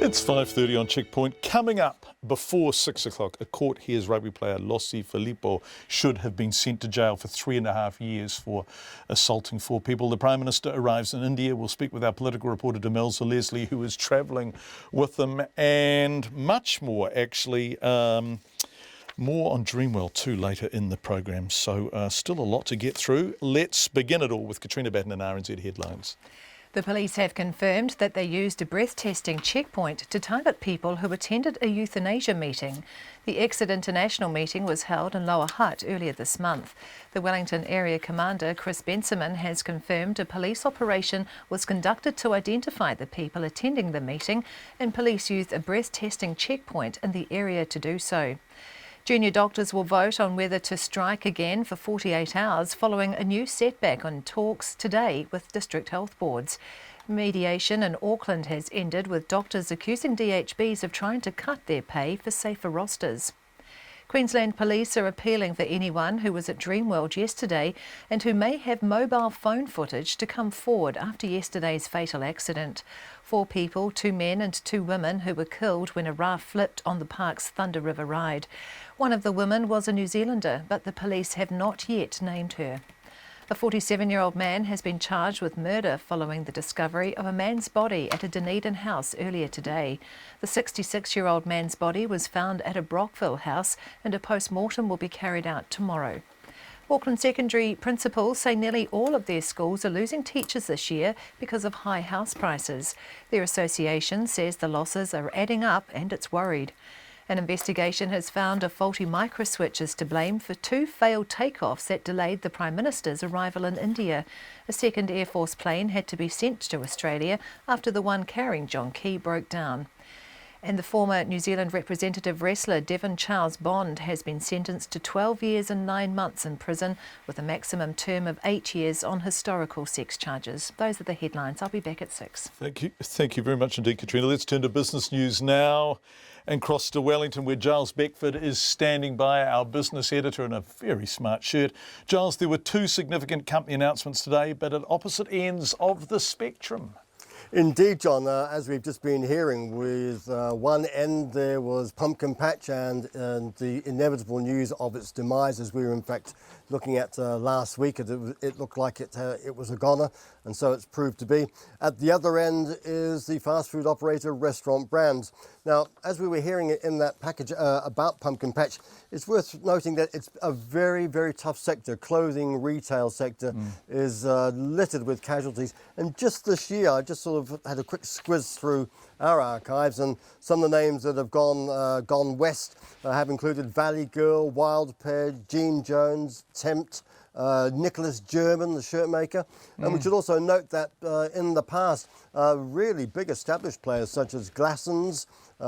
It's 5:30 on Checkpoint. Coming up before 6 o'clock, a court hears rugby player Lossi Filippo should have been sent to jail for 3.5 years for assaulting 4 people. The Prime Minister arrives in India. We'll speak with our political reporter Demelza Leslie, who is travelling with them, and much more, actually. More on Dreamworld too later in the programme. So still a lot to get through. Let's begin it all with Katrina Batten and RNZ headlines. The police have confirmed that they used a breath-testing checkpoint to target people who attended a euthanasia meeting. The Exit International meeting was held in Lower Hutt earlier this month. The Wellington Area Commander, Chris Benseman, has confirmed a police operation was conducted to identify the people attending the meeting, and police used a breath-testing checkpoint in the area to do so. Junior doctors will vote on whether to strike again for 48 hours following a new setback on talks today with district health boards. Mediation in Auckland has ended, with doctors accusing DHBs of trying to cut their pay for safer rosters. Queensland Police are appealing for anyone who was at Dreamworld yesterday and who may have mobile phone footage to come forward after yesterday's fatal accident. 4 people, 2 men and 2 women, who were killed when a raft flipped on the park's Thunder River ride. One of the women was a New Zealander, but the police have not yet named her. A 47-year-old man has been charged with murder following the discovery of a man's body at a Dunedin house earlier today. The 66-year-old man's body was found at a Brockville house, and a post-mortem will be carried out tomorrow. Auckland secondary principals say nearly all of their schools are losing teachers this year because of high house prices. Their association says the losses are adding up and it's worried. An investigation has found a faulty microswitch is to blame for 2 failed takeoffs that delayed the Prime Minister's arrival in India. A second Air Force plane had to be sent to Australia after the one carrying John Key broke down. And the former New Zealand representative wrestler Devon Charles Bond has been sentenced to 12 years and 9 months in prison, with a maximum term of 8 years on historical sex charges. Those are the headlines. I'll be back at 6. Thank you very much indeed, Katrina. Let's turn to business news now and cross to Wellington, where Giles Beckford is standing by, our business editor, in a very smart shirt. Giles, there were 2 significant company announcements today, but at opposite ends of the spectrum. Indeed, John, as we've just been hearing, with one end there was Pumpkin Patch and the inevitable news of its demise, as we were in fact looking at last week. It looked like it was a goner, and so it's proved to be. At the other end is the fast food operator Restaurant Brands. Now, as we were hearing in that package about Pumpkin Patch, it's worth noting that it's a very, very tough sector. Clothing retail sector is littered with casualties. And just this year, I just sort of had a quick squiz through our archives, and some of the names that have gone west have included Valley Girl, Wild Pair, Jean Jones, Tempt, Nicholas German, the shirt maker. And we should also note that in the past, really big established players such as Glassons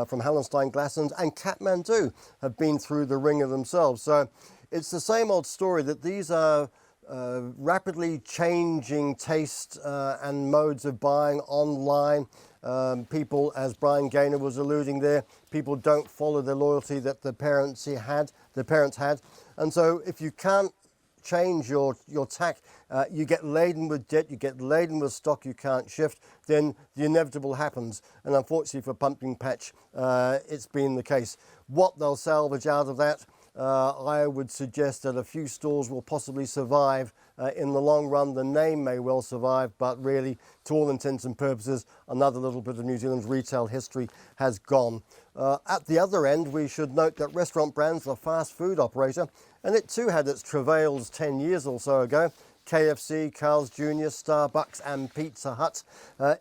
from Hallenstein Glassons and Kathmandu have been through the ringer themselves. So it's the same old story that these are rapidly changing taste and modes of buying online. People, as Brian Gaynor was alluding there, people don't follow the loyalty that the parents had. And so if you can't change your tack, you get laden with debt, you get laden with stock you can't shift, then the inevitable happens. And unfortunately for Pumpkin Patch, it's been the case. What they'll salvage out of that, I would suggest that a few stores will possibly survive in the long run. The name may well survive, but really, to all intents and purposes, another little bit of New Zealand's retail history has gone. At the other end, we should note that Restaurant Brands, the fast food operator, and it too had its travails 10 years or so ago. KFC, Carl's Jr., Starbucks and Pizza Hut.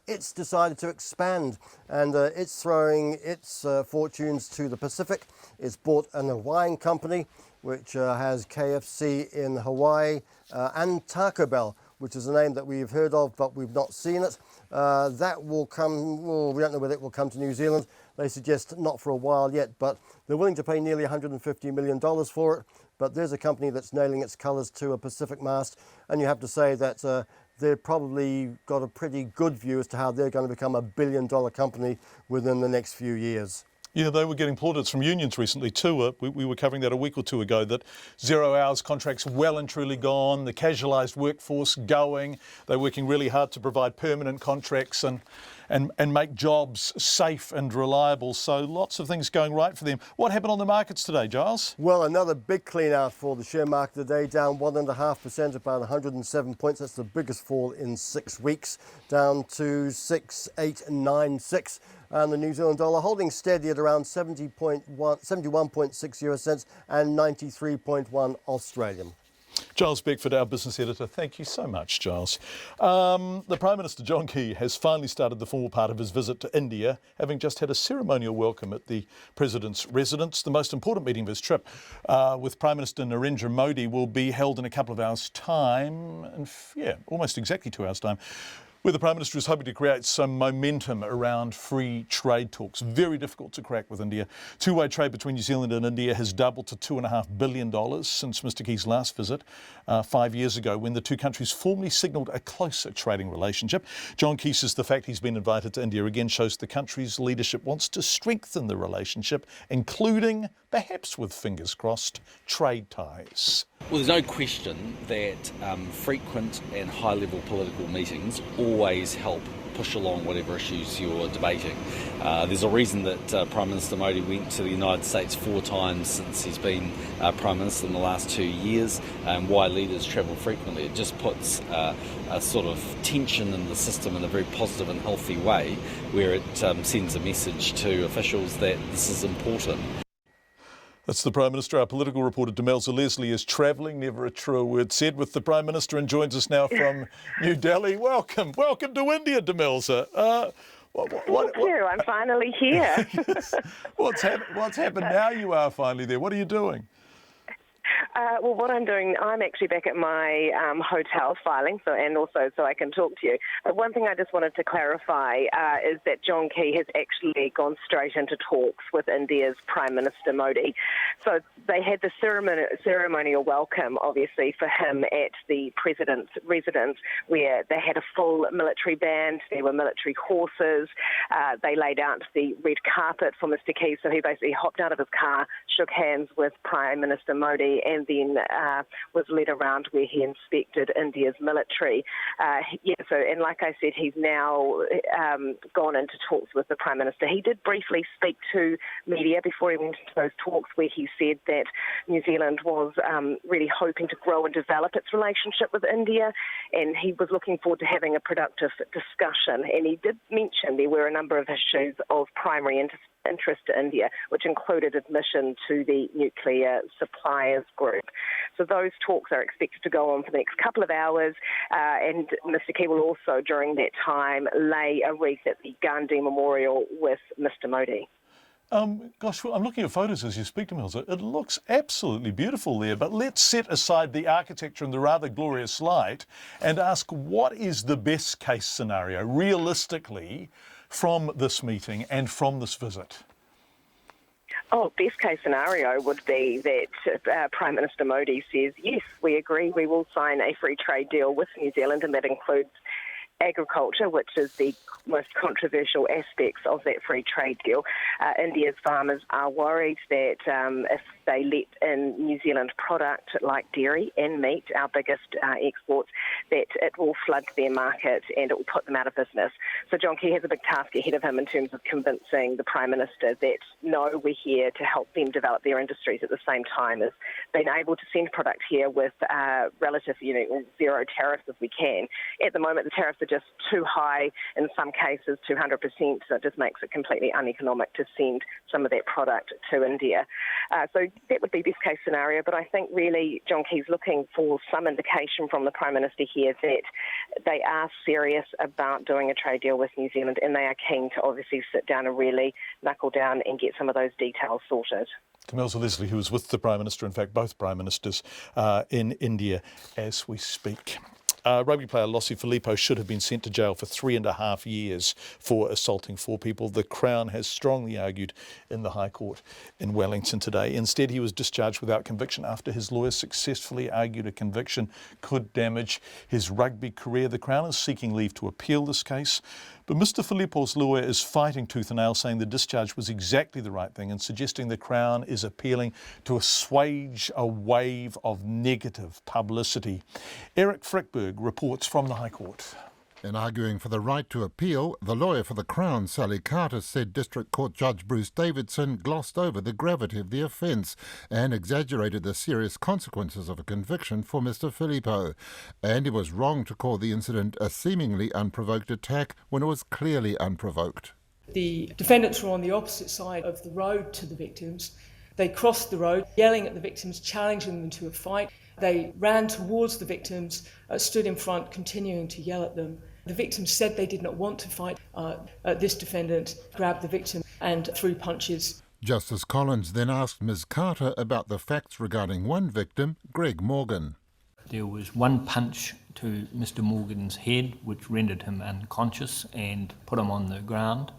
It's decided to expand, and it's throwing its fortunes to the Pacific. It's bought an Hawaiian company which has KFC in Hawaii and Taco Bell, which is a name that we've heard of but we've not seen it. That will come, well, we don't know whether it will come to New Zealand. They suggest not for a while yet, but they're willing to pay nearly $150 million for it. But there's a company that's nailing its colours to a Pacific mast, and you have to say that they've probably got a pretty good view as to how they're going to become a billion-dollar company within the next few years. Yeah, they were getting plaudits from unions recently too. We were covering that a week or two ago, that 0 hours contracts well and truly gone, the casualised workforce going. They're working really hard to provide permanent contracts and make jobs safe and reliable. So lots of things going right for them. What happened on the markets today, Giles? Well, another big clean out for the share market today, down 1.5%, about 107 points. That's the biggest fall in 6 weeks, down to 6,896. And the New Zealand dollar holding steady at around 71.6 euro cents and 93.1 Australian. Giles Beckford, our business editor. Thank you so much, Giles. The Prime Minister, John Key, has finally started the formal part of his visit to India, having just had a ceremonial welcome at the President's residence. The most important meeting of his trip with Prime Minister Narendra Modi will be held in a couple of hours' time, and almost exactly 2 hours' time, where the Prime Minister is hoping to create some momentum around free trade talks. Very difficult to crack with India. Two-way trade between New Zealand and India has doubled to $2.5 billion since Mr Key's last visit 5 years ago, when the two countries formally signalled a closer trading relationship. John Key says the fact he's been invited to India again shows the country's leadership wants to strengthen the relationship, including, perhaps with fingers crossed, trade ties. Well, there's no question that frequent and high-level political meetings always help push along whatever issues you're debating. There's a reason that Prime Minister Modi went to the United States 4 times since he's been Prime Minister in the last 2 years, and why leaders travel frequently. It just puts a sort of tension in the system in a very positive and healthy way, where it sends a message to officials that this is important. That's the Prime Minister. Our political reporter Demelza Leslie is travelling, never a truer word said, with the Prime Minister, and joins us now from New Delhi. Welcome to India, Demelza. Thank you. I'm finally here. What's happened now you are finally there? What are you doing? Well, what I'm doing, I'm actually back at my hotel filing, so I can talk to you. But one thing I just wanted to clarify is that John Key has actually gone straight into talks with India's Prime Minister Modi. So they had the ceremonial welcome, obviously, for him at the President's residence, where they had a full military band, there were military horses, they laid out the red carpet for Mr Key, so he basically hopped out of his car, shook hands with Prime Minister Modi, and then was led around where he inspected India's military. And like I said, he's now gone into talks with the Prime Minister. He did briefly speak to media before he went into those talks, where he said that New Zealand was really hoping to grow and develop its relationship with India, and he was looking forward to having a productive discussion. And he did mention there were a number of issues of primary interest to India, which included admission to the Nuclear Suppliers Group. So those talks are expected to go on for the next couple of hours, and Mr Key will also, during that time, lay a wreath at the Gandhi Memorial with Mr Modi. Gosh, I'm looking at photos as you speak to me. It looks absolutely beautiful there, but let's set aside the architecture and the rather glorious light and ask what is the best case scenario, realistically, from this meeting and from this visit? Oh, best case scenario would be that Prime Minister Modi says, yes, we agree, we will sign a free trade deal with New Zealand, and that includes agriculture, which is the most controversial aspects of that free trade deal. India's farmers are worried that if they let in New Zealand product like dairy and meat, our biggest exports, that it will flood their market and it will put them out of business. So John Key has a big task ahead of him in terms of convincing the Prime Minister that, no, we're here to help them develop their industries at the same time as being able to send product here with relative, zero tariffs if we can. At the moment, the tariffs are just too high, in some cases 200%, so it just makes it completely uneconomic to send some of that product to India. So that would be best case scenario, but I think really John Key's looking for some indication from the Prime Minister here that they are serious about doing a trade deal with New Zealand, and they are keen to obviously sit down and really knuckle down and get some of those details sorted. Kamelza Leslie, who was with the Prime Minister, in fact both Prime Ministers, in India as we speak. Rugby player Lossie Filippo should have been sent to jail for 3.5 years for assaulting 4 people. The Crown has strongly argued in the High Court in Wellington today. Instead, he was discharged without conviction after his lawyers successfully argued a conviction could damage his rugby career. The Crown is seeking leave to appeal this case, but Mr. Filippo's lawyer is fighting tooth and nail, saying the discharge was exactly the right thing and suggesting the Crown is appealing to assuage a wave of negative publicity. Eric Frickberg reports from the High Court. In arguing for the right to appeal, the lawyer for the Crown, Sally Carter, said District Court Judge Bruce Davidson glossed over the gravity of the offence and exaggerated the serious consequences of a conviction for Mr. Filippo. And he was wrong to call the incident a seemingly unprovoked attack when it was clearly unprovoked. The defendants were on the opposite side of the road to the victims. They crossed the road, yelling at the victims, challenging them to a fight. They ran towards the victims, stood in front, continuing to yell at them. The victims said they did not want to fight. This defendant grabbed the victim and threw punches. Justice Collins then asked Ms. Carter about the facts regarding one victim, Greg Morgan. There was one punch to Mr. Morgan's head which rendered him unconscious and put him on the ground.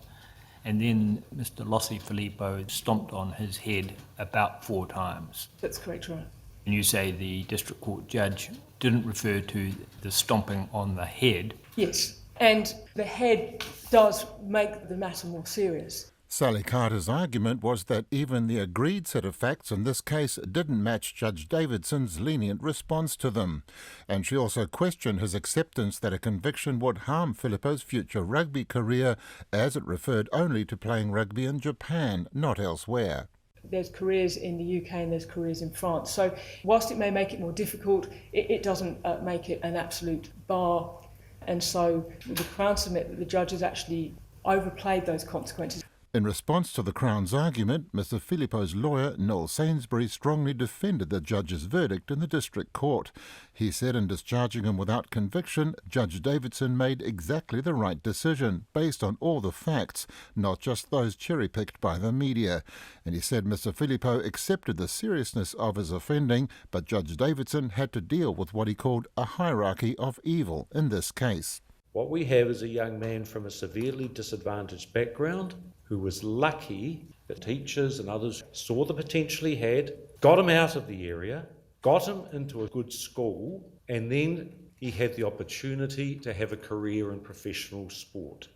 And then Mr. Lossie Filippo stomped on his head about 4 times. That's correct, Your Honour. And you say the District Court judge didn't refer to the stomping on the head. Yes, and the head does make the matter more serious. Sally Carter's argument was that even the agreed set of facts in this case didn't match Judge Davidson's lenient response to them. And she also questioned his acceptance that a conviction would harm Filippo's future rugby career, as it referred only to playing rugby in Japan, not elsewhere. There's careers in the UK and there's careers in France. So whilst it may make it more difficult, it doesn't make it an absolute bar. And so the Crown submit that the judge has actually overplayed those consequences. In response to the Crown's argument, Mr. Filippo's lawyer, Noel Sainsbury, strongly defended the judge's verdict in the District Court. He said in discharging him without conviction, Judge Davidson made exactly the right decision, based on all the facts, not just those cherry-picked by the media. And he said Mr. Filippo accepted the seriousness of his offending, but Judge Davidson had to deal with what he called a hierarchy of evil in this case. What we have is a young man from a severely disadvantaged background who was lucky that teachers and others saw the potential he had, got him out of the area, got him into a good school, and then he had the opportunity to have a career in professional sport.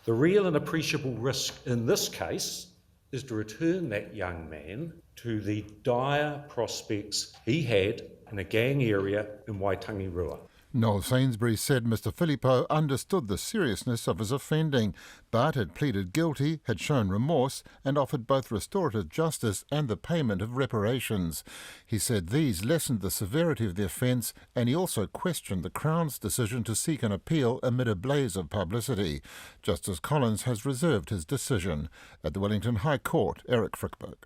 The real and appreciable risk in this case is to return that young man to the dire prospects he had in a gang area in Waitangi-Rua. Noel Sainsbury said Mr. Filippo understood the seriousness of his offending, but had pleaded guilty, had shown remorse, and offered both restorative justice and the payment of reparations. He said these lessened the severity of the offence, and he also questioned the Crown's decision to seek an appeal amid a blaze of publicity. Justice Collins has reserved his decision. At the Wellington High Court, Eric Frickberg.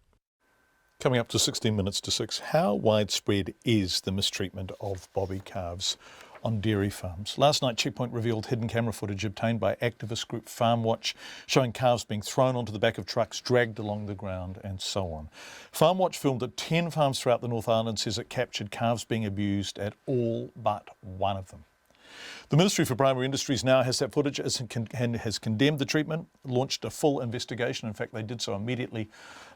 Coming up to 16 minutes to 6, how widespread is the mistreatment of bobby calves on dairy farms. Last night, Checkpoint revealed hidden camera footage obtained by activist group Farm Watch showing calves being thrown onto the back of trucks, dragged along the ground and so on. Farm Watch filmed at 10 farms throughout the North Island, says it captured calves being abused at all but one of them. The Ministry for Primary Industries now has that footage and has condemned the treatment, launched a full investigation. In fact, they did so immediately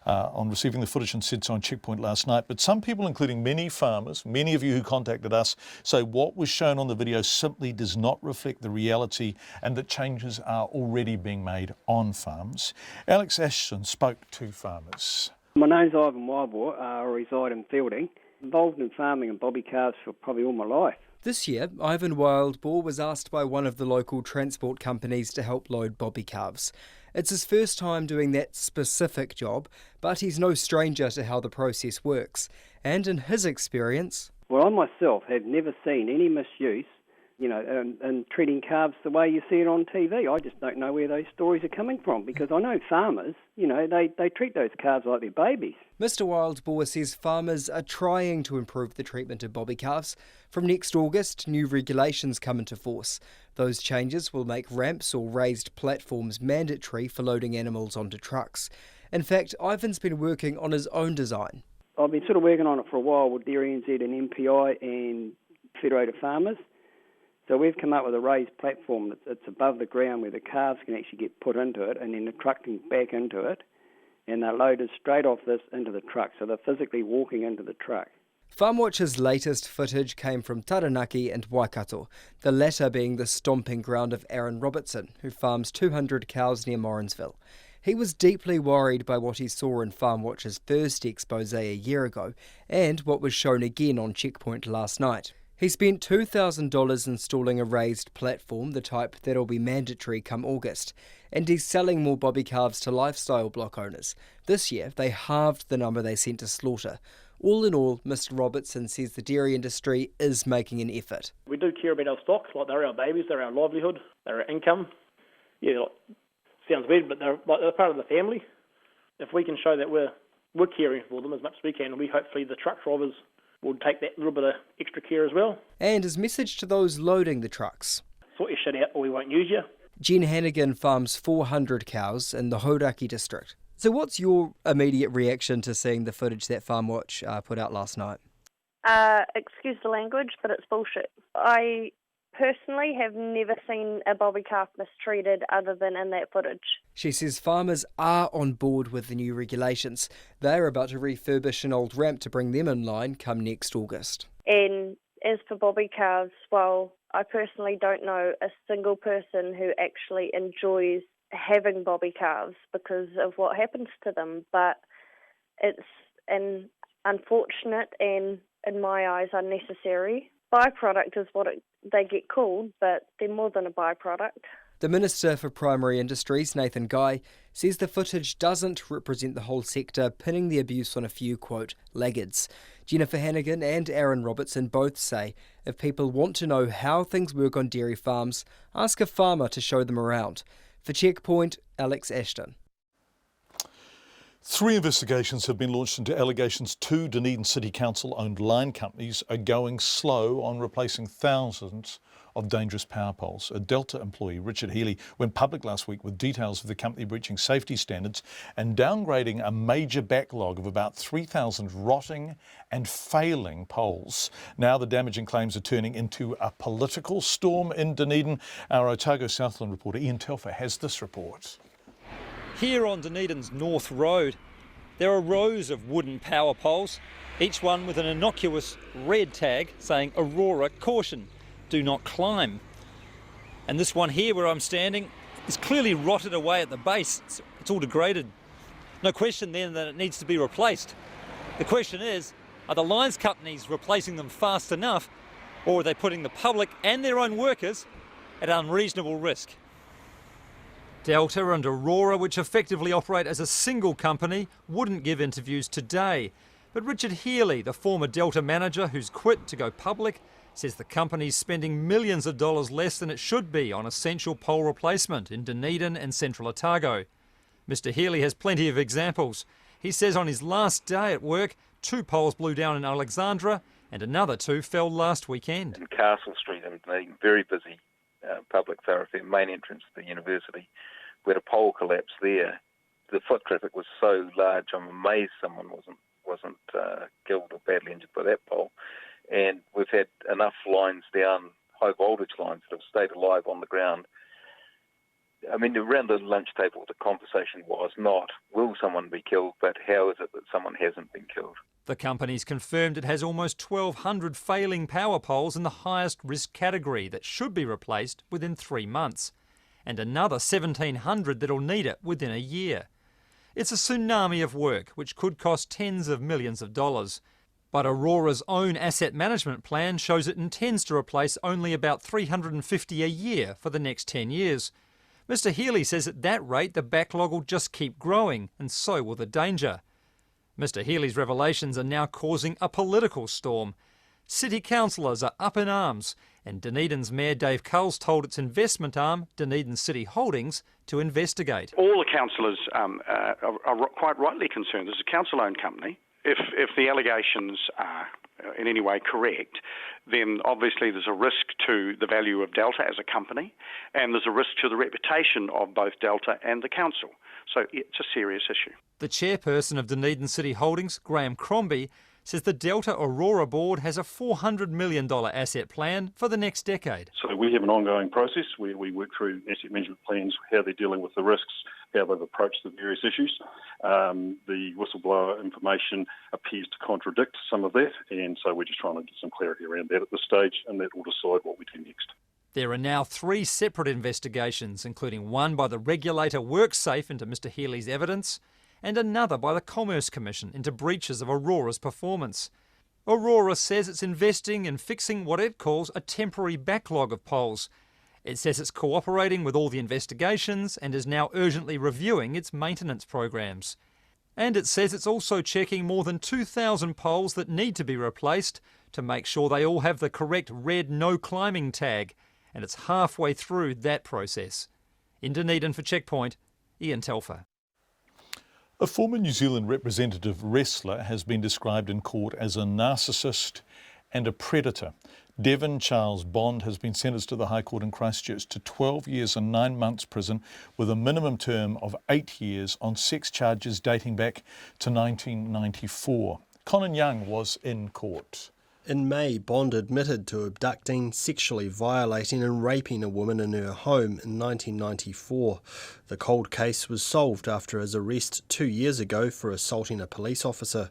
on receiving the footage and said so on Checkpoint last night. But some people, including many farmers, many of you who contacted us, say what was shown on the video simply does not reflect the reality and that changes are already being made on farms. Alex Ashton spoke to farmers. My name's Ivan Wildboar. I reside in Fielding. Involved in farming and bobby calves for probably all my life. This year, Ivan Wildboar was asked by one of the local transport companies to help load bobby calves. It's his first time doing that specific job, but he's no stranger to how the process works. And in his experience... Well, I myself have never seen any misuse, and treating calves the way you see it on TV. I just don't know where those stories are coming from, because I know farmers, they treat those calves like they're babies. Mr Wildboar says farmers are trying to improve the treatment of bobby calves. From next August, new regulations come into force. Those changes will make ramps or raised platforms mandatory for loading animals onto trucks. In fact, Ivan's been working on his own design. I've been sort of working on it for a while with RNZ and MPI and Federated Farmers. So we've come up with a raised platform that's above the ground where the calves can actually get put into it, and then the truck can back into it, and they're loaded straight off this into the truck, so they're physically walking into the truck. Farmwatch's latest footage came from Taranaki and Waikato, the latter being the stomping ground of Aaron Robertson, who farms 200 cows near Morrinsville. He was deeply worried by what he saw in Farmwatch's first expose a year ago, and what was shown again on Checkpoint last night. He spent $2,000 installing a raised platform, the type that'll be mandatory come August, and he's selling more bobby calves to lifestyle block owners. This year, they halved the number they sent to slaughter. All in all, Mr Robertson says the dairy industry is making an effort. We do care about our stock, like they're our babies, they're our livelihood, they're our income. Yeah, sounds weird, but they're part of the family. If we can show that we're caring for them as much as we can, hopefully the truck drivers will take that little bit of extra care as well. And his message to those loading the trucks: sort your shit out or we won't use you. Jen Hannigan farms 400 cows in the Hauraki district. So what's your immediate reaction to seeing the footage that Farmwatch put out last night? Excuse the language, but it's bullshit. I personally have never seen a bobby calf mistreated other than in that footage. She says farmers are on board with the new regulations. They're about to refurbish an old ramp to bring them in line come next August. And as for bobby calves, well, I personally don't know a single person who actually enjoys having bobby calves because of what happens to them, but it's an unfortunate and, in my eyes, unnecessary byproduct is what they get called, but they're more than a byproduct. The Minister for Primary Industries, Nathan Guy, says the footage doesn't represent the whole sector, pinning the abuse on a few, quote, laggards. Jennifer Hannigan and Aaron Robertson both say if people want to know how things work on dairy farms, ask a farmer to show them around. For Checkpoint, Alex Ashton. 3 investigations have been launched into allegations 2 Dunedin City Council-owned line companies are going slow on replacing thousands of dangerous power poles. A Delta employee, Richard Healy, went public last week with details of the company breaching safety standards and downgrading a major backlog of about 3,000 rotting and failing poles. Now the damaging claims are turning into a political storm in Dunedin. Our Otago Southland reporter Ian Telfer has this report. Here on Dunedin's North Road, there are rows of wooden power poles, each one with an innocuous red tag saying Aurora Caution, do not climb. And this one here where I'm standing is clearly rotted away at the base. It's all degraded. No question then that it needs to be replaced. The question is, are the lines companies replacing them fast enough, or are they putting the public and their own workers at unreasonable risk? Delta and Aurora, which effectively operate as a single company, wouldn't give interviews today. But Richard Healy, the former Delta manager who's quit to go public, says the company's spending millions of dollars less than it should be on essential pole replacement in Dunedin and Central Otago. Mr Healy has plenty of examples. He says on his last day at work, 2 poles blew down in Alexandra and another 2 fell last weekend. In Castle Street in Dunedin, very busy public thoroughfare, main entrance to the university, we had a pole collapse there. The foot traffic was so large, I'm amazed someone wasn't killed or badly injured by that pole. And we've had enough lines down, high voltage lines, that have stayed alive on the ground. I mean, around the lunch table, the conversation was not, will someone be killed, but how is it that someone hasn't been killed? The company's confirmed it has almost 1,200 failing power poles in the highest risk category that should be replaced within 3 months, and another 1,700 that'll need it within a year. It's a tsunami of work which could cost tens of millions of dollars. But Aurora's own asset management plan shows it intends to replace only about 350 a year for the next 10 years. Mr Healy says at that rate the backlog will just keep growing, and so will the danger. Mr Healy's revelations are now causing a political storm. City councillors are up in arms, and Dunedin's Mayor Dave Culls told its investment arm, Dunedin City Holdings, to investigate. All the councillors are quite rightly concerned. It's a council-owned company. If the allegations are in any way correct, then obviously there's a risk to the value of Delta as a company, and there's a risk to the reputation of both Delta and the council. So it's a serious issue. The chairperson of Dunedin City Holdings, Graham Crombie, says the Delta Aurora board has a $400 million asset plan for the next decade. So we have an ongoing process where we work through asset management plans, how they're dealing with the risks, how they've approached the various issues. The whistleblower information appears to contradict some of that, and so we're just trying to get some clarity around that at this stage, and that will decide what we do next. There are now 3 separate investigations, including one by the regulator WorkSafe into Mr Healy's evidence, and another by the Commerce Commission into breaches of Aurora's performance. Aurora says it's investing in fixing what it calls a temporary backlog of poles. It says it's cooperating with all the investigations and is now urgently reviewing its maintenance programs. And it says it's also checking more than 2,000 poles that need to be replaced to make sure they all have the correct red no climbing tag, and it's halfway through that process. In Dunedin for Checkpoint, Ian Telfer. A former New Zealand representative wrestler has been described in court as a narcissist and a predator. Devon Charles Bond has been sentenced to the High Court in Christchurch to 12 years and 9 months prison with a minimum term of 8 years on sex charges dating back to 1994. Conan Young was in court. In May, Bond admitted to abducting, sexually violating and raping a woman in her home in 1994. The cold case was solved after his arrest 2 years ago for assaulting a police officer.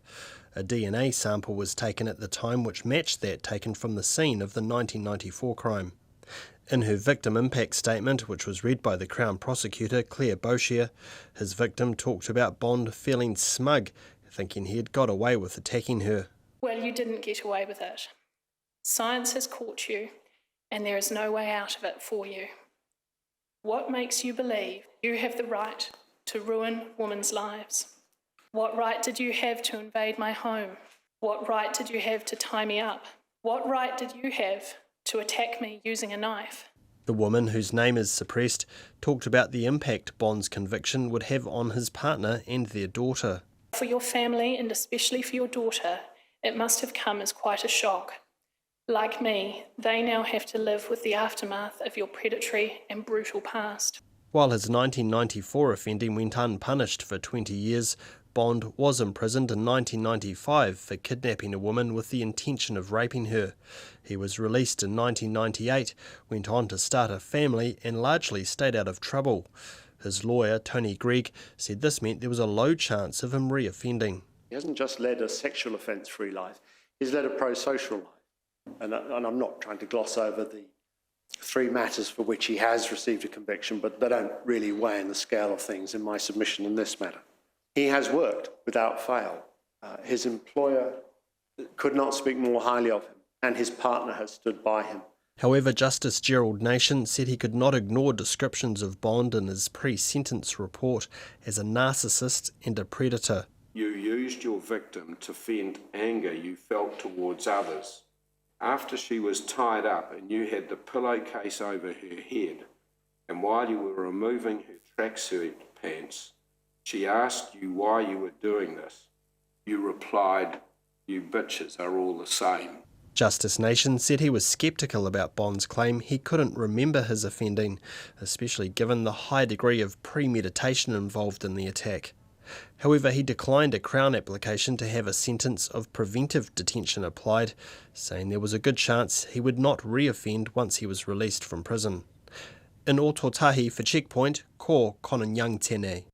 A DNA sample was taken at the time which matched that taken from the scene of the 1994 crime. In her victim impact statement, which was read by the Crown Prosecutor Claire Boshier, his victim talked about Bond feeling smug, thinking he had got away with attacking her. Well, you didn't get away with it. Science has caught you, and there is no way out of it for you. What makes you believe you have the right to ruin women's lives? What right did you have to invade my home? What right did you have to tie me up? What right did you have to attack me using a knife? The woman, whose name is suppressed, talked about the impact Bond's conviction would have on his partner and their daughter. For your family, and especially for your daughter, it must have come as quite a shock. Like me, they now have to live with the aftermath of your predatory and brutal past. While his 1994 offending went unpunished for 20 years, Bond was imprisoned in 1995 for kidnapping a woman with the intention of raping her. He was released in 1998, went on to start a family and largely stayed out of trouble. His lawyer, Tony Gregg, said this meant there was a low chance of him reoffending. He hasn't just led a sexual offence-free life, he's led a pro-social life. And I'm not trying to gloss over the 3 matters for which he has received a conviction, but they don't really weigh in the scale of things in my submission in this matter. He has worked without fail. His employer could not speak more highly of him, and his partner has stood by him. However, Justice Gerald Nation said he could not ignore descriptions of Bond in his pre-sentence report as a narcissist and a predator. You used your victim to vent anger you felt towards others. After she was tied up and you had the pillowcase over her head, and while you were removing her tracksuit pants, she asked you why you were doing this. You replied, "You bitches are all the same." Justice Nation said he was sceptical about Bond's claim he couldn't remember his offending, especially given the high degree of premeditation involved in the attack. However, he declined a Crown application to have a sentence of preventive detention applied, saying there was a good chance he would not re-offend once he was released from prison. In Ōtautahi for Checkpoint, ko Konanyang tēnei.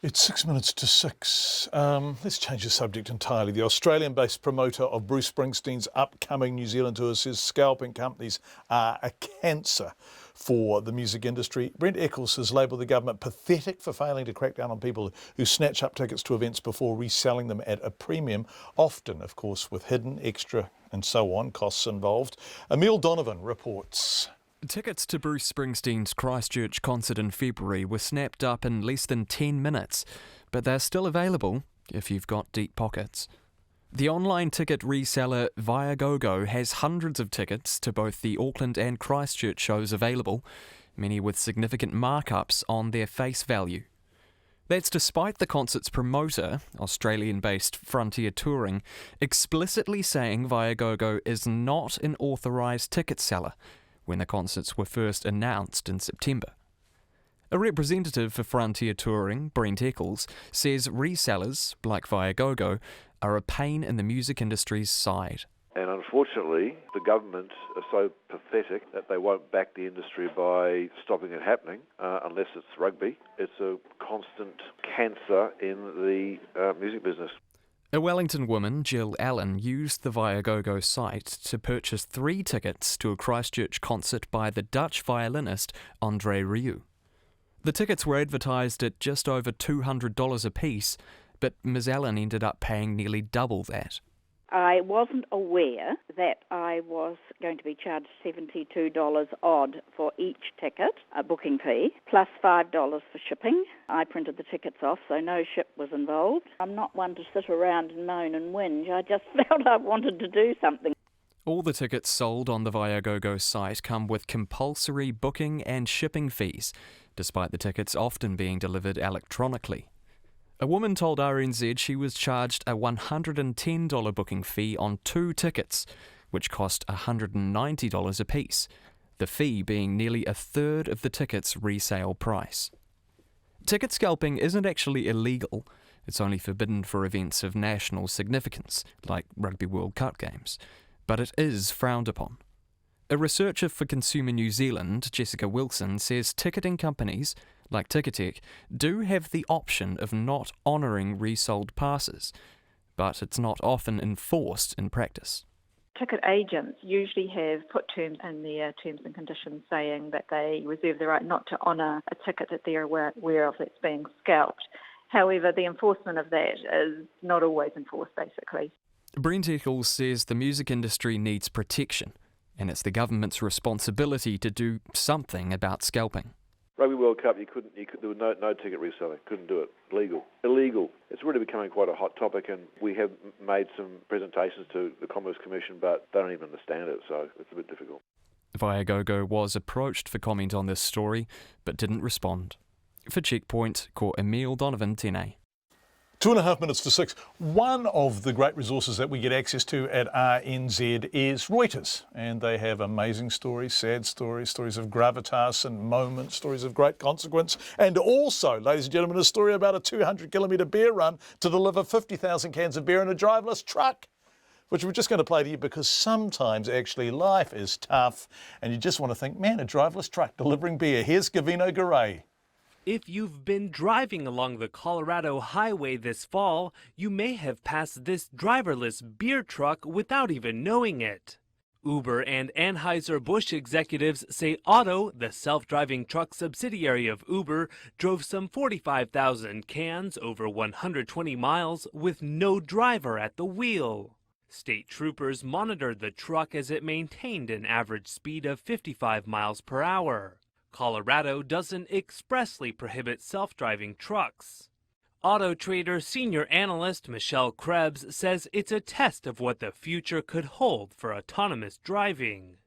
It's 6 minutes to 6. Let's change the subject entirely. The Australian-based promoter of Bruce Springsteen's upcoming New Zealand tour says scalping companies are a cancer for the music industry. Brent Eccles has labelled the government pathetic for failing to crack down on people who snatch up tickets to events before reselling them at a premium, often, of course, with hidden, extra and so on costs involved. Emile Donovan reports. Tickets to Bruce Springsteen's Christchurch concert in February were snapped up in less than 10 minutes, but they're still available if you've got deep pockets. The online ticket reseller Viagogo has hundreds of tickets to both the Auckland and Christchurch shows available, many with significant markups on their face value. That's despite the concert's promoter, Australian-based Frontier Touring, explicitly saying Viagogo is not an authorised ticket seller when the concerts were first announced in September. A representative for Frontier Touring, Brent Eccles, says resellers, like Viagogo, are a pain in the music industry's side. And unfortunately, the government are so pathetic that they won't back the industry by stopping it happening, unless it's rugby. It's a constant cancer in the music business. A Wellington woman, Jill Allen, used the Viagogo site to purchase 3 tickets to a Christchurch concert by the Dutch violinist Andre Rieu. The tickets were advertised at just over $200 apiece, but Ms. Allen ended up paying nearly double that. I wasn't aware that I was going to be charged $72 odd for each ticket, a booking fee, plus $5 for shipping. I printed the tickets off, so no ship was involved. I'm not one to sit around and moan and whinge. I just felt I wanted to do something. All the tickets sold on the Viagogo site come with compulsory booking and shipping fees, despite the tickets often being delivered electronically. A woman told RNZ she was charged a $110 booking fee on 2 tickets, which cost $190 apiece, the fee being nearly a third of the ticket's resale price. Ticket scalping isn't actually illegal. It's only forbidden for events of national significance, like Rugby World Cup games, but it is frowned upon. A researcher for Consumer New Zealand, Jessica Wilson, says ticketing companies, like Ticketek, do have the option of not honouring resold passes, but it's not often enforced in practice. Ticket agents usually have put terms in their terms and conditions saying that they reserve the right not to honour a ticket that they're aware of that's being scalped. However, the enforcement of that is not always enforced, basically. Brent Eccles says the music industry needs protection, and it's the government's responsibility to do something about scalping. Rugby World Cup, there was no ticket reselling. Couldn't do it. Illegal. It's really becoming quite a hot topic, and we have made some presentations to the Commerce Commission, but they don't even understand it, so it's a bit difficult. Viagogo was approached for comment on this story, but didn't respond. For Checkpoint, ko Emile Donovan tēnei. 2.5 minutes to 6. One of the great resources that we get access to at RNZ is Reuters, and they have amazing stories, sad stories, stories of gravitas and moments, stories of great consequence, and also, ladies and gentlemen, a story about a 200-kilometre beer run to deliver 50,000 cans of beer in a driverless truck, which we're just going to play to you because sometimes actually life is tough and you just want to think, man, a driverless truck delivering beer. Here's Gavino Garay. If you've been driving along the Colorado highway this fall, you may have passed this driverless beer truck without even knowing it. Uber and Anheuser-Busch executives say Otto, the self-driving truck subsidiary of Uber, drove some 45,000 cans over 120 miles with no driver at the wheel. State troopers monitored the truck as it maintained an average speed of 55 miles per hour. Colorado doesn't expressly prohibit self-driving trucks. Auto Trader senior analyst Michelle Krebs says it's a test of what the future could hold for autonomous driving.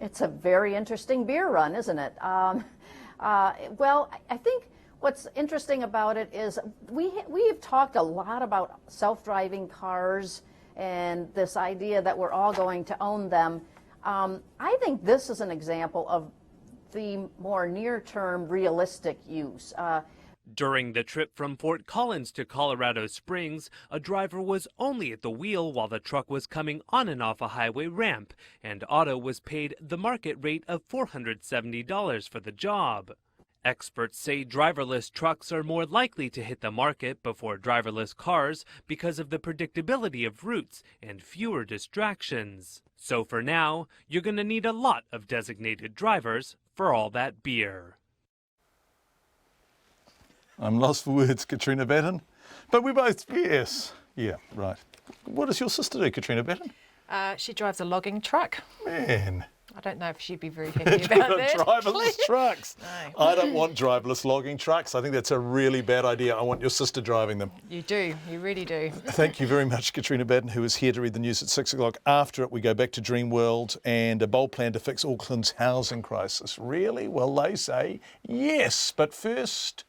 It's a very interesting beer run, isn't it? Well, I think what's interesting about it is we have talked a lot about self-driving cars and this idea that we're all going to own them. I think this is an example of the more near-term realistic use. During the trip from Fort Collins to Colorado Springs, a driver was only at the wheel while the truck was coming on and off a highway ramp, and Otto was paid the market rate of $470 for the job. Experts say driverless trucks are more likely to hit the market before driverless cars because of the predictability of routes and fewer distractions. So for now, you're going to need a lot of designated drivers for all that beer. I'm lost for words, Katrina Batten. But we both, yes. Yeah, right. What does your sister do, Katrina Batten? She drives a logging truck. Man. I don't know if she'd be very happy about that. Driverless trucks. No. I don't want driverless logging trucks. I think that's a really bad idea. I want your sister driving them. You do. You really do. Thank you very much, Katrina Batten, who is here to read the news at 6 o'clock. After it, we go back to Dreamworld and a bold plan to fix Auckland's housing crisis. Really? Well, they say yes. But first,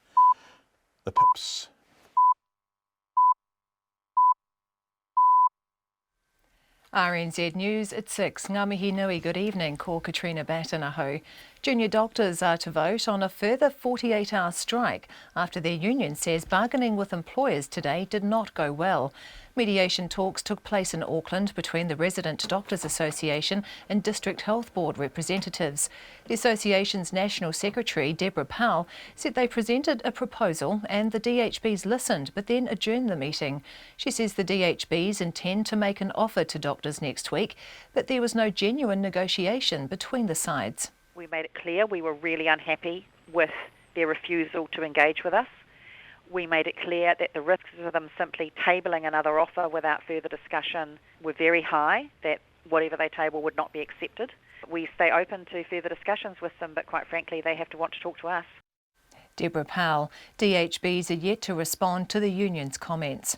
the pips. RNZ News at 6. Ngā mihi nui, good evening. Ko Katrina Batten aho. Junior doctors are to vote on a further 48-hour strike after their union says bargaining with employers today did not go well. Mediation talks took place in Auckland between the Resident Doctors Association and District Health Board representatives. The association's National Secretary, Deborah Powell, said they presented a proposal and the DHBs listened but then adjourned the meeting. She says the DHBs intend to make an offer to doctors next week, but there was no genuine negotiation between the sides. We made it clear we were really unhappy with their refusal to engage with us. We made it clear that the risks of them simply tabling another offer without further discussion were very high, that whatever they table would not be accepted. We stay open to further discussions with them, but quite frankly, they have to want to talk to us. Deborah Powell. DHBs are yet to respond to the union's comments.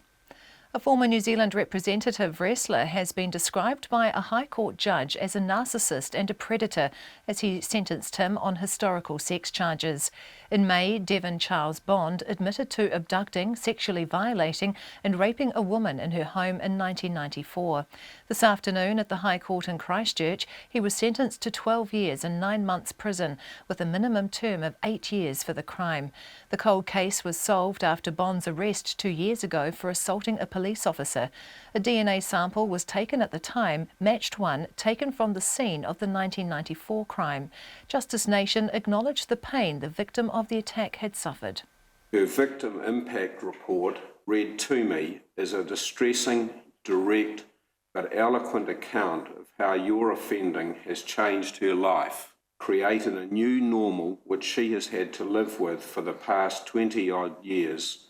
A former New Zealand representative wrestler has been described by a High Court judge as a narcissist and a predator as he sentenced him on historical sex charges. In May, Devon Charles Bond admitted to abducting, sexually violating and raping a woman in her home in 1994. This afternoon at the High Court in Christchurch, he was sentenced to 12 years and 9 months prison with a minimum term of 8 years for the crime. The cold case was solved after Bond's arrest 2 years ago for assaulting a police officer. A DNA sample was taken at the time, matched one taken from the scene of the 1994 crime. Justice Nation acknowledged the pain the victim of the attack had suffered. Her victim impact report, read to me, is a distressing, direct but eloquent account of how your offending has changed her life, created a new normal which she has had to live with for the past 20-odd years,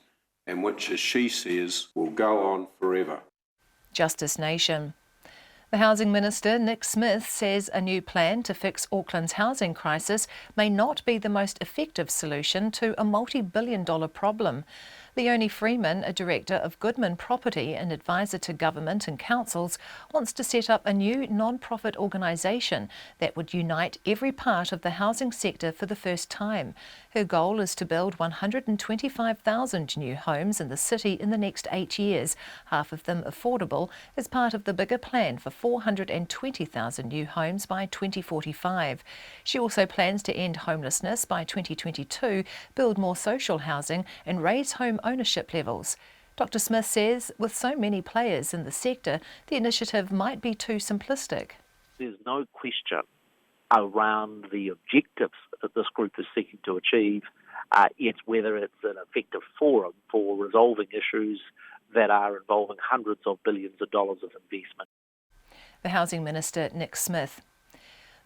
and which, as she says, will go on forever. Justice Nation. The Housing Minister, Nick Smith, says a new plan to fix Auckland's housing crisis may not be the most effective solution to a multi-billion-dollar problem. Leonie Freeman, a director of Goodman Property and advisor to government and councils, wants to set up a new non-profit organisation that would unite every part of the housing sector for the first time. Her goal is to build 125,000 new homes in the city in the next 8 years, half of them affordable, as part of the bigger plan for 420,000 new homes by 2045. She also plans to end homelessness by 2022, build more social housing and raise home ownership levels. Dr. Smith says with so many players in the sector, the initiative might be too simplistic. There's no question around the objectives that this group is seeking to achieve. It's whether it's an effective forum for resolving issues that are involving hundreds of billions of dollars of investment. The Housing Minister, Nick Smith.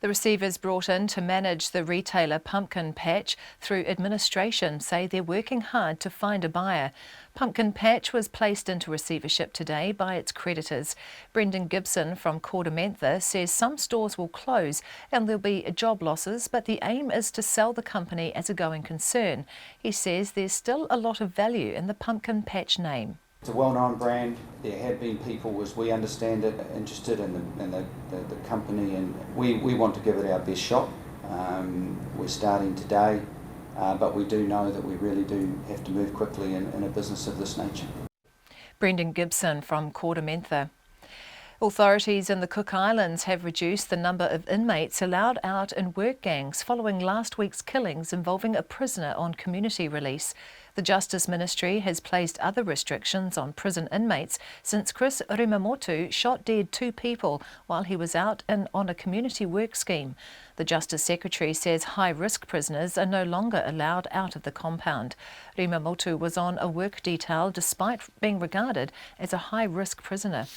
The receivers brought in to manage the retailer Pumpkin Patch through administration say they're working hard to find a buyer. Pumpkin Patch was placed into receivership today by its creditors. Brendan Gibson from Cordamantha says some stores will close and there'll be job losses, but the aim is to sell the company as a going concern. He says there's still a lot of value in the Pumpkin Patch name. It's a well-known brand. There have been people, as we understand it, interested in the company, and we want to give it our best shot. We're starting today, but we do know that we really do have to move quickly in a business of this nature. Brendan Gibson from Cordamantha. Authorities in the Cook Islands have reduced the number of inmates allowed out in work gangs following last week's killings involving a prisoner on community release. The Justice Ministry has placed other restrictions on prison inmates since Chris Rimamotu shot dead 2 people while he was out and on a community work scheme. The Justice Secretary says high-risk prisoners are no longer allowed out of the compound. Rimamotu was on a work detail despite being regarded as a high-risk prisoner.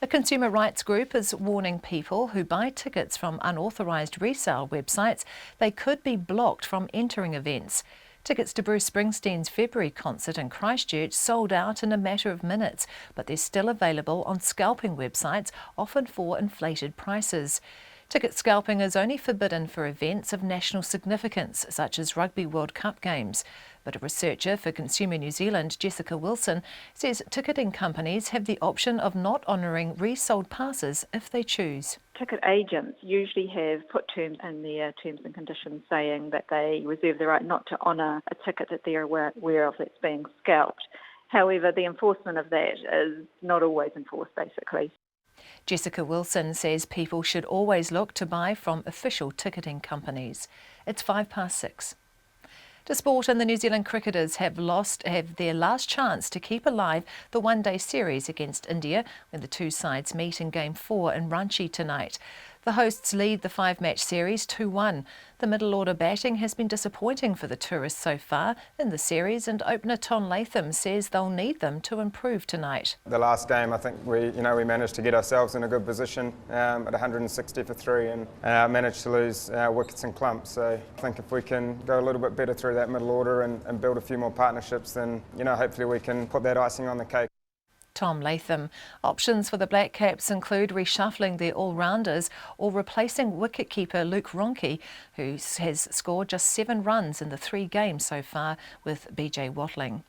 A consumer rights group is warning people who buy tickets from unauthorised resale websites they could be blocked from entering events. Tickets to Bruce Springsteen's February concert in Christchurch sold out in a matter of minutes, but they're still available on scalping websites, often for inflated prices. Ticket scalping is only forbidden for events of national significance, such as Rugby World Cup games. But a researcher for Consumer New Zealand, Jessica Wilson, says ticketing companies have the option of not honouring resold passes if they choose. Ticket agents usually have put terms in their terms and conditions saying that they reserve the right not to honour a ticket that they're aware of that's being scalped. However, the enforcement of that is not always enforced, basically. Jessica Wilson says people should always look to buy from official ticketing companies. It's 6:05. To sport, and the New Zealand cricketers have their last chance to keep alive the one-day series against India when the two sides meet in Game 4 in Ranchi tonight. The hosts lead the 5-match series 2-1. The middle order batting has been disappointing for the tourists so far in the series, and opener Tom Latham says they'll need them to improve tonight. The last game, I think we managed to get ourselves in a good position at 160 for 3 and managed to lose wickets and clumps. So I think if we can go a little bit better through that middle order and build a few more partnerships, then hopefully we can put that icing on the cake. Tom Latham. Options for the Black Caps include reshuffling their all-rounders or replacing wicketkeeper Luke Ronke, who has scored just 7 runs in the 3 games so far, with BJ Watling.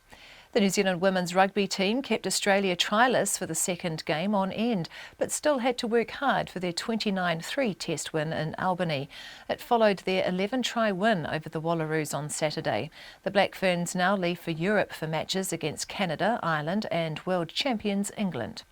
The New Zealand women's rugby team kept Australia trialless for the second game on end, but still had to work hard for their 29-3 test win in Albany. It followed their 11-try win over the Wallaroos on Saturday. The Black Ferns now leave for Europe for matches against Canada, Ireland and world champions England.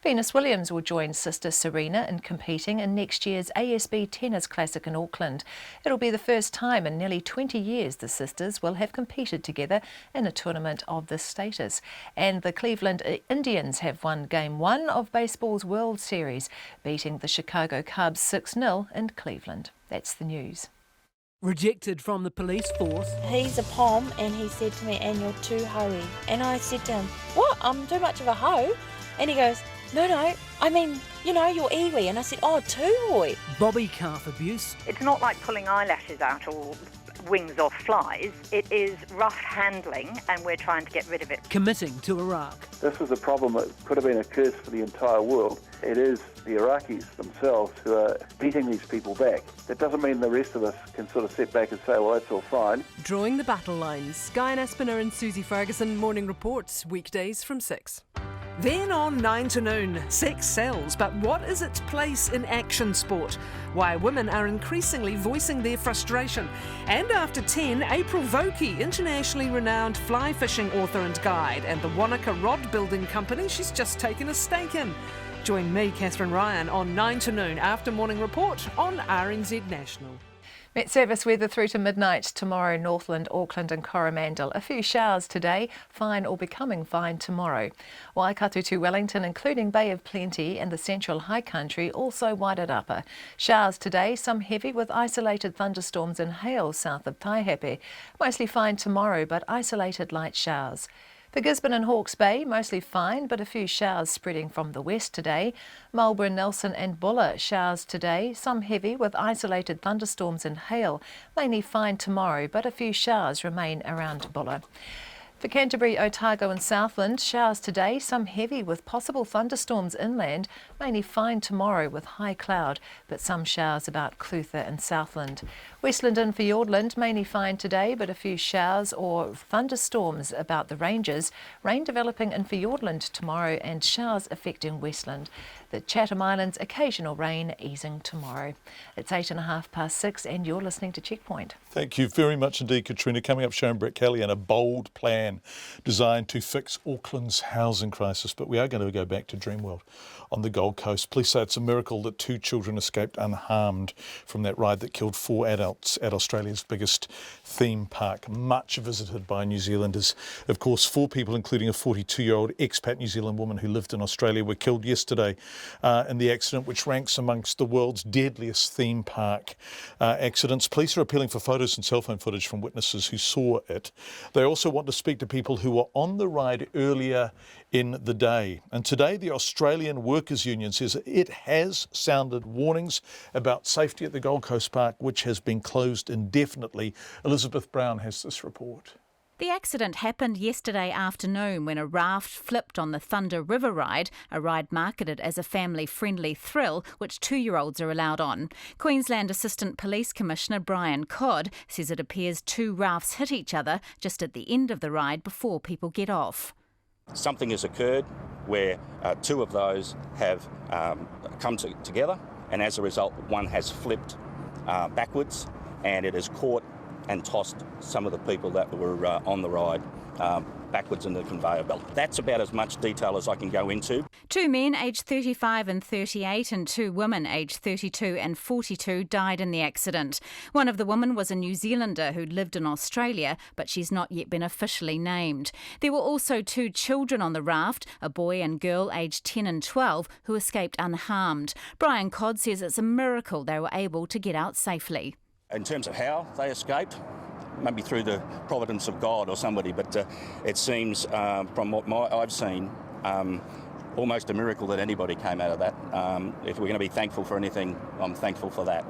Venus Williams will join sister Serena in competing in next year's ASB Tennis Classic in Auckland. It'll be the first time in nearly 20 years the sisters will have competed together in a tournament of this status. And the Cleveland Indians have won Game 1 of baseball's World Series, beating the Chicago Cubs 6-0 in Cleveland. That's the news. Rejected from the police force. He's a pom and he said to me, "And you're too hoey." And I said to him, "What? I'm too much of a hoe?" And he goes, No, I mean, you're iwi. And I said, "Oh, too hoy." Bobby calf abuse. It's not like pulling eyelashes out or wings off flies. It is rough handling, and we're trying to get rid of it. Committing to Iraq. This is a problem that could have been a curse for the entire world. It is the Iraqis themselves who are beating these people back. That doesn't mean the rest of us can sort of sit back and say, well, that's all fine. Drawing the battle lines. Guy and Aspinall and Susie Ferguson, Morning Reports, weekdays from 6. Then on 9 to noon, sex sells, but what is its place in action sport? Why women are increasingly voicing their frustration. And after 10, April Vokey, internationally renowned fly fishing author and guide, and the Wanaka Rod Building Company she's just taken a stake in. Join me, Catherine Ryan, on 9 to noon after Morning Report on RNZ National. Met service weather through to midnight tomorrow, Northland, Auckland and Coromandel. A few showers today, fine or becoming fine tomorrow. Waikato to Wellington, including Bay of Plenty and the central high country, also Wairarapa. Showers today, some heavy with isolated thunderstorms and hail south of Taihape. Mostly fine tomorrow, but isolated light showers. For Gisborne and Hawke's Bay, mostly fine, but a few showers spreading from the west today. Marlborough, Nelson and Buller, showers today, some heavy with isolated thunderstorms and hail. Mainly fine tomorrow, but a few showers remain around Buller. For Canterbury, Otago and Southland, showers today, some heavy with possible thunderstorms inland, mainly fine tomorrow with high cloud, but some showers about Clutha and Southland. Westland and Fiordland mainly fine today, but a few showers or thunderstorms about the ranges. Rain developing in Fiordland tomorrow and showers affecting Westland. The Chatham Islands, occasional rain easing tomorrow. It's 6:08 and you're listening to Checkpoint. Thank you very much indeed, Katrina. Coming up, Sharon Brett Kelly and a bold plan designed to fix Auckland's housing crisis. But we are going to go back to Dreamworld on the Gold Coast. Police say it's a miracle that 2 children escaped unharmed from that ride that killed 4 adults at Australia's biggest theme park, much visited by New Zealanders. Of course, 4 people, including a 42-year-old expat New Zealand woman who lived in Australia, were killed yesterday in the accident, which ranks amongst the world's deadliest theme park accidents. Police are appealing for photos and cell phone footage from witnesses who saw it. They also want to speak to people who were on the ride earlier in the day. And today, the Australian Workers' Union says it has sounded warnings about safety at the Gold Coast Park, which has been closed indefinitely. Elizabeth Brown has this report. The accident happened yesterday afternoon when a raft flipped on the Thunder River ride, a ride marketed as a family-friendly thrill which 2-year-olds are allowed on. Queensland Assistant Police Commissioner Brian Codd says it appears 2 rafts hit each other just at the end of the ride before people get off. Something has occurred where 2 of those have come together, and as a result one has flipped backwards and it has caught and tossed some of the people that were on the ride backwards in the conveyor belt. That's about as much detail as I can go into. 2 men aged 35 and 38 and 2 women aged 32 and 42 died in the accident. One of the women was a New Zealander who'd lived in Australia, but she's not yet been officially named. There were also 2 children on the raft, a boy and girl aged 10 and 12, who escaped unharmed. Brian Codd says it's a miracle they were able to get out safely. In terms of how they escaped, maybe through the providence of God or somebody, but it seems, from what I've seen, almost a miracle that anybody came out of that. If we're going to be thankful for anything, I'm thankful for that.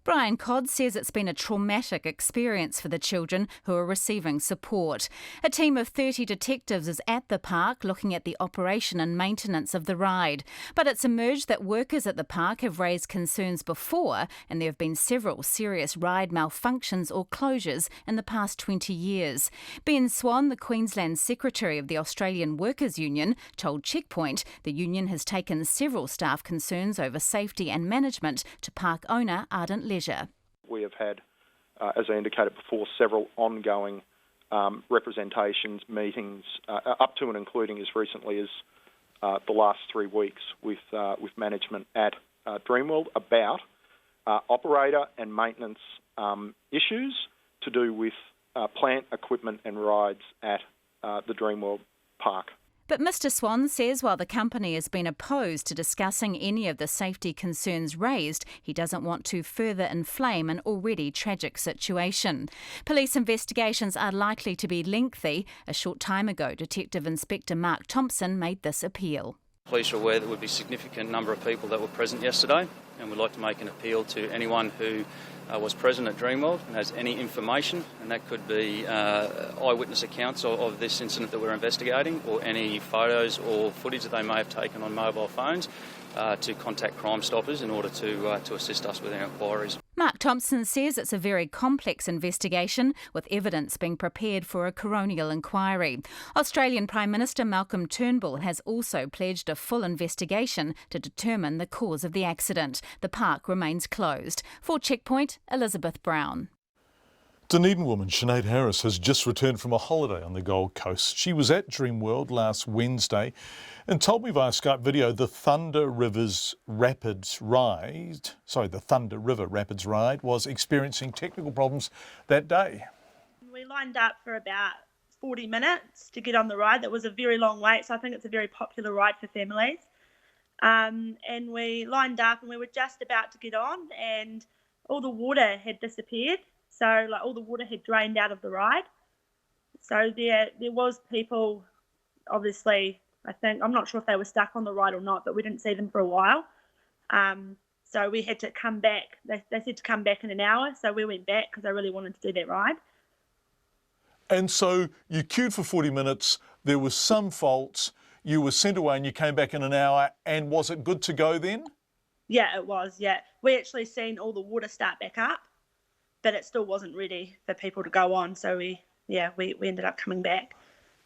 Brian Codd says it's been a traumatic experience for the children who are receiving support. A team of 30 detectives is at the park looking at the operation and maintenance of the ride. But it's emerged that workers at the park have raised concerns before, and there have been several serious ride malfunctions or closures in the past 20 years. Ben Swan, the Queensland Secretary of the Australian Workers' Union, told Checkpoint the union has taken several staff concerns over safety and management to park owner Ardent Leisure. We have had, as I indicated before, several ongoing representations, meetings, up to and including as recently as the last 3 weeks with management at Dreamworld about operator and maintenance issues to do with plant, equipment and rides at the Dreamworld Park. But Mr Swan says while the company has been opposed to discussing any of the safety concerns raised, he doesn't want to further inflame an already tragic situation. Police investigations are likely to be lengthy. A short time ago, Detective Inspector Mark Thompson made this appeal. Police are aware there would be a significant number of people that were present yesterday, and we'd like to make an appeal to anyone who was present at Dreamworld and has any information, and that could be eyewitness accounts of this incident that we're investigating, or any photos or footage that they may have taken on mobile phones, to contact Crime Stoppers in order to assist us with our inquiries. Mark Thompson says it's a very complex investigation, with evidence being prepared for a coronial inquiry. Australian Prime Minister Malcolm Turnbull has also pledged a full investigation to determine the cause of the accident. The park remains closed. For Checkpoint, Elizabeth Brown. Dunedin woman Sinead Harris has just returned from a holiday on the Gold Coast. She was at Dreamworld last Wednesday and told me via Skype video the Thunder River Rapids ride was experiencing technical problems that day. We lined up for about 40 minutes to get on the ride. That was a very long wait, so I think it's a very popular ride for families. And we lined up and we were just about to get on, and all the water had disappeared. So all the water had drained out of the ride. So there was people, obviously, I'm not sure if they were stuck on the ride or not, but we didn't see them for a while. So we had to come back. They said to come back in an hour, so we went back because I really wanted to do that ride. And so you queued for 40 minutes, there was some faults, you were sent away and you came back in an hour, and was it good to go then? Yeah, it was, yeah. We actually seen all the water start back up. but it still wasn't ready for people to go on. So we ended up coming back.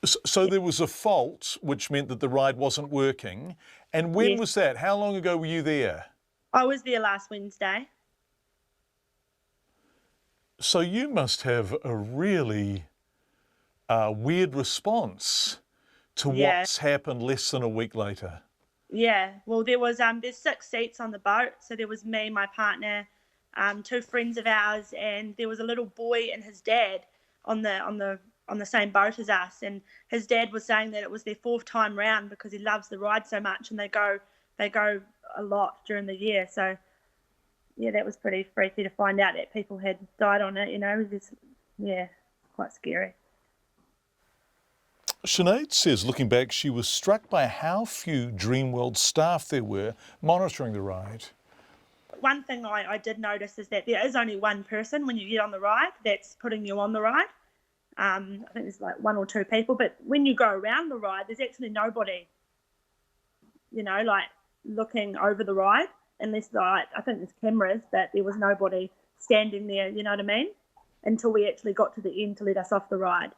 So there was a fault, which meant that the ride wasn't working. And when Yes. was that? How long ago were you there? I was there last Wednesday. So you must have a really weird response to Yeah. what's happened less than a week later. Yeah, well, there's 6 seats on the boat. So there was me, my partner, 2 friends of ours, and there was a little boy and his dad on the same boat as us. And his dad was saying that it was their 4th time round because he loves the ride so much, and they go a lot during the year. So yeah, that was pretty freaky to find out that people had died on it. It was just, quite scary. Sinead says, looking back, she was struck by how few Dreamworld staff there were monitoring the ride. One thing I did notice is that there is only one person when you get on the ride that's putting you on the ride. I think there's like 1 or 2 people, but when you go around the ride, there's actually nobody, like looking over the ride, unless I think there's cameras, but there was nobody standing there, you know what I mean, until we actually got to the end to let us off the ride.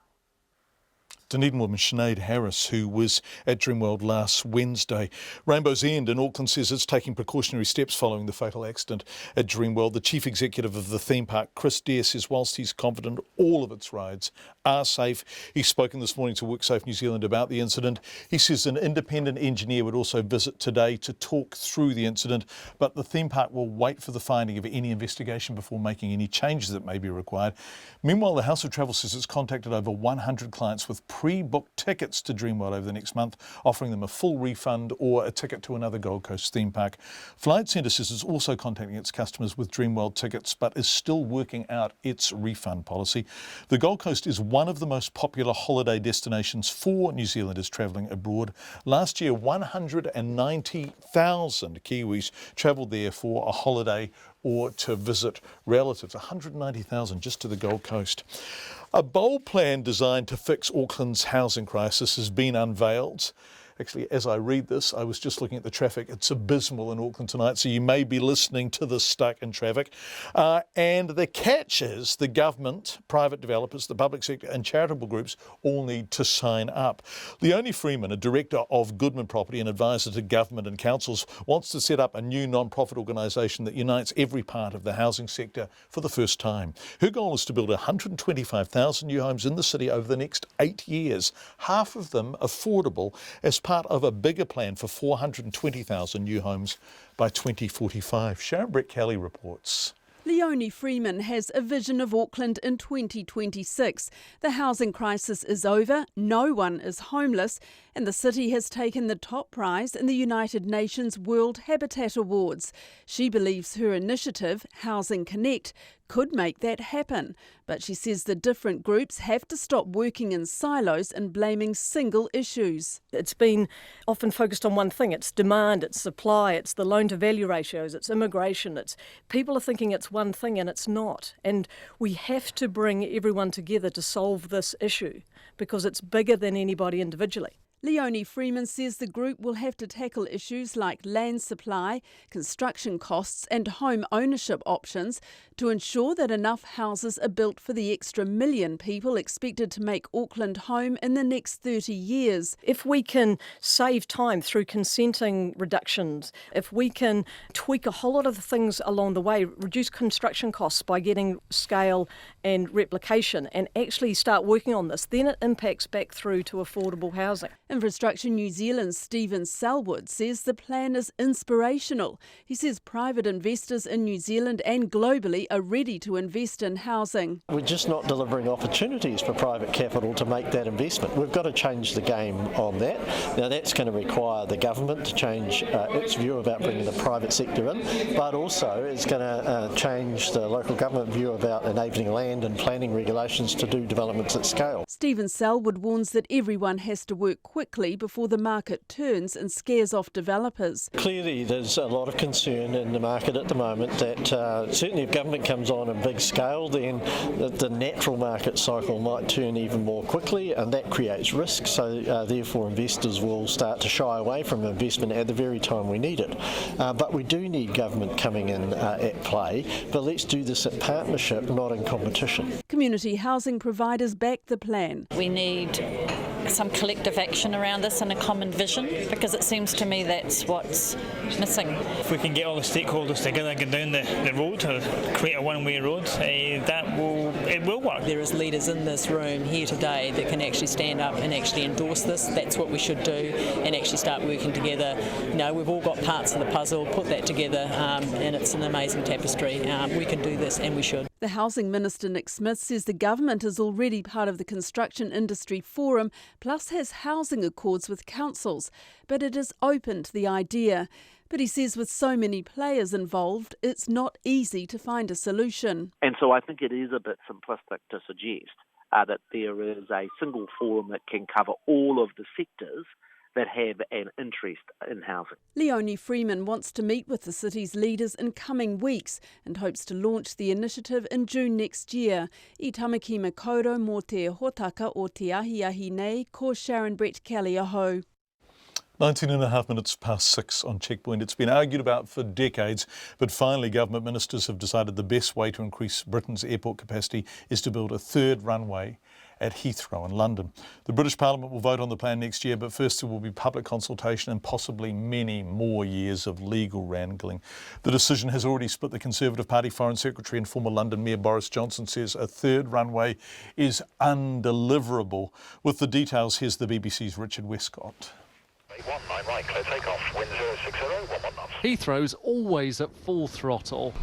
Dunedin woman Sinead Harris, who was at Dreamworld last Wednesday. Rainbow's End in Auckland says it's taking precautionary steps following the fatal accident at Dreamworld. The chief executive of the theme park, Chris Dare, says whilst he's confident all of its rides are safe, he's spoken this morning to WorkSafe New Zealand about the incident. He says an independent engineer would also visit today to talk through the incident, but the theme park will wait for the finding of any investigation before making any changes that may be required. Meanwhile, the House of Travel says it's contacted over 100 clients with pre-booked tickets to Dreamworld over the next month, offering them a full refund or a ticket to another Gold Coast theme park. Flight Centre says it's also contacting its customers with Dreamworld tickets, but is still working out its refund policy. The Gold Coast is one of the most popular holiday destinations for New Zealanders travelling abroad. Last year, 190,000 Kiwis travelled there for a holiday or to visit relatives. 190,000 just to the Gold Coast. A bold plan designed to fix Auckland's housing crisis has been unveiled. Actually, as I read this, I was just looking at the traffic. It's abysmal in Auckland tonight, so you may be listening to this stuck in traffic. And the catch is the government, private developers, the public sector and charitable groups all need to sign up. Leonie Freeman, a director of Goodman Property and advisor to government and councils, wants to set up a new non-profit organisation that unites every part of the housing sector for the first time. Her goal is to build 125,000 new homes in the city over the next 8 years, half of them affordable, as part of a bigger plan for 420,000 new homes by 2045. Sharon Brett-Kelly reports. Leonie Freeman has a vision of Auckland in 2026. The housing crisis is over, no one is homeless, and the city has taken the top prize in the United Nations World Habitat Awards. She believes her initiative, Housing Connect, could make that happen. But she says the different groups have to stop working in silos and blaming single issues. It's been often focused on one thing. It's demand, it's supply, it's the loan-to-value ratios, it's immigration. People are thinking it's one thing and it's not. And we have to bring everyone together to solve this issue because it's bigger than anybody individually. Leonie Freeman says the group will have to tackle issues like land supply, construction costs and home ownership options to ensure that enough houses are built for the extra 1 million people expected to make Auckland home in the next 30 years. If we can save time through consenting reductions, if we can tweak a whole lot of the things along the way, reduce construction costs by getting scale and replication and actually start working on this, then it impacts back through to affordable housing. Infrastructure New Zealand's Stephen Selwood says the plan is inspirational. He says private investors in New Zealand and globally are ready to invest in housing. We're just not delivering opportunities for private capital to make that investment. We've got to change the game on that. Now that's going to require the government to change its view about bringing the private sector in, but also it's going to change the local government view about enabling land and planning regulations to do developments at scale. Stephen Selwood warns that everyone has to work quickly quickly before the market turns and scares off developers. Clearly there's a lot of concern in the market at the moment that certainly if government comes on in big scale, then the natural market cycle might turn even more quickly, and that creates risk. So therefore investors will start to shy away from investment at the very time we need it. But we do need government coming in at play, but let's do this in partnership, not in competition. Community housing providers back the plan. We need some collective action around this and a common vision, because it seems to me that's what's missing. If we can get all the stakeholders together and get down the road to create a one-way road, it will work. There is leaders in this room here today that can actually stand up and actually endorse this. That's what we should do, and actually start working together. You know, we've all got parts of the puzzle, put that together, and it's an amazing tapestry. We can do this, and we should. The Housing Minister Nick Smith says the government is already part of the Construction Industry Forum, plus has housing accords with councils, but it is open to the idea. But he says with so many players involved, it's not easy to find a solution. And so I think it is a bit simplistic to suggest that there is a single forum that can cover all of the sectors that have an interest in housing. Leonie Freeman wants to meet with the city's leaders in coming weeks and hopes to launch the initiative in June next year. I tamaki makaurau mō te hotaka o te ahi nei, ko Sharon Brett Kelly aho. 19.5 minutes past 6 on Checkpoint. It's been argued about for decades, but finally government ministers have decided the best way to increase Britain's airport capacity is to build a third runway at Heathrow in London. The British Parliament will vote on the plan next year, but first there will be public consultation and possibly many more years of legal wrangling. The decision has already split the Conservative Party. Foreign Secretary and former London Mayor Boris Johnson says a third runway is undeliverable. With the details, here's the BBC's Richard Westcott. Heathrow's always at full throttle.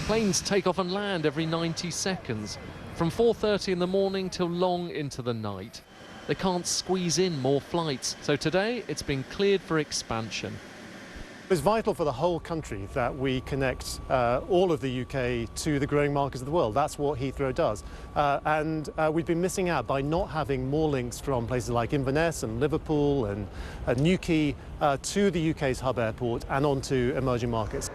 Planes take off and land every 90 seconds, from 4:30 in the morning till long into the night. They can't squeeze in more flights, so today it's been cleared for expansion. It's vital for the whole country that we connect all of the UK to the growing markets of the world. That's what Heathrow does. And we've been missing out by not having more links from places like Inverness and Liverpool and Newquay to the UK's hub airport and onto emerging markets.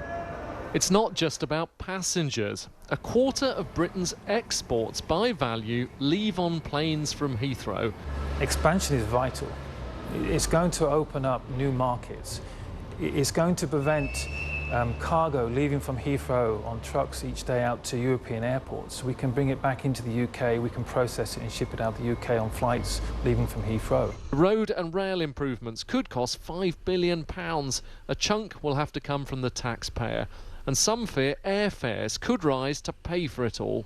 It's not just about passengers. A quarter of Britain's exports by value leave on planes from Heathrow. Expansion is vital. It's going to open up new markets. It's going to prevent cargo leaving from Heathrow on trucks each day out to European airports. We can bring it back into the UK, we can process it and ship it out the UK on flights leaving from Heathrow. Road and rail improvements could cost £5 billion. A chunk will have to come from the taxpayer. And some fear airfares could rise to pay for it all.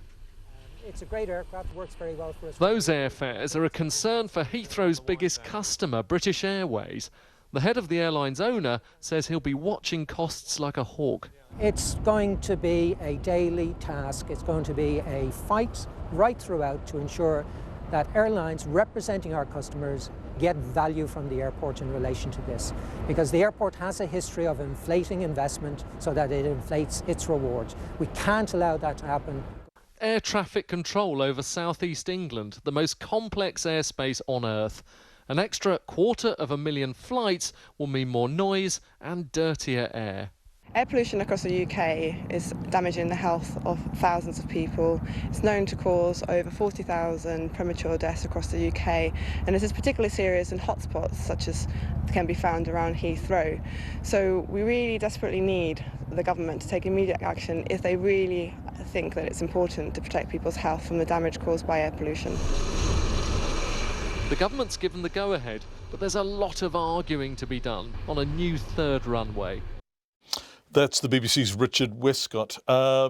It's a great aircraft, works very well for us. Those airfares are a concern for Heathrow's biggest customer, British Airways. The head of the airline's owner says he'll be watching costs like a hawk. It's going to be a daily task. It's going to be a fight right throughout to ensure that airlines representing our customers get value from the airport in relation to this. Because the airport has a history of inflating investment so that it inflates its rewards. We can't allow that to happen. Air traffic control over southeast England, the most complex airspace on Earth. An extra 250,000 flights will mean more noise and dirtier air. Air pollution across the UK is damaging the health of thousands of people. It's known to cause over 40,000 premature deaths across the UK, and this is particularly serious in hotspots such as can be found around Heathrow. So we really desperately need the government to take immediate action if they really think that it's important to protect people's health from the damage caused by air pollution. The government's given the go-ahead, but there's a lot of arguing to be done on a new third runway. That's the BBC's Richard Westcott.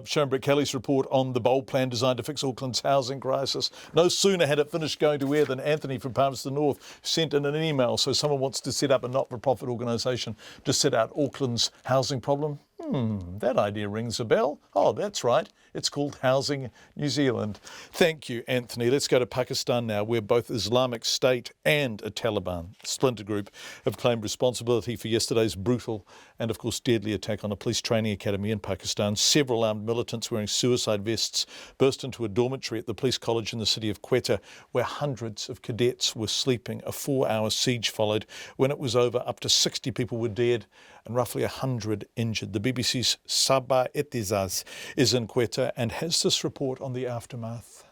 Sharon Brett Kelly's report on the bold plan designed to fix Auckland's housing crisis. No sooner had it finished going to air than Anthony from Palmerston North sent in an email. So someone wants to set up a not-for-profit organisation to set out Auckland's housing problem. That idea rings a bell. Oh, that's right. It's called Housing New Zealand. Thank you, Anthony. Let's go to Pakistan now, where both Islamic State and a Taliban splinter group have claimed responsibility for yesterday's brutal and, of course, deadly attack on a police training academy in Pakistan. Several armed militants wearing suicide vests burst into a dormitory at the police college in the city of Quetta, where hundreds of cadets were sleeping. A 4-hour siege followed. When it was over, up to 60 people were dead and roughly 100 injured. The BBC's Sabah Etizaz is in Quetta and has this report on the aftermath.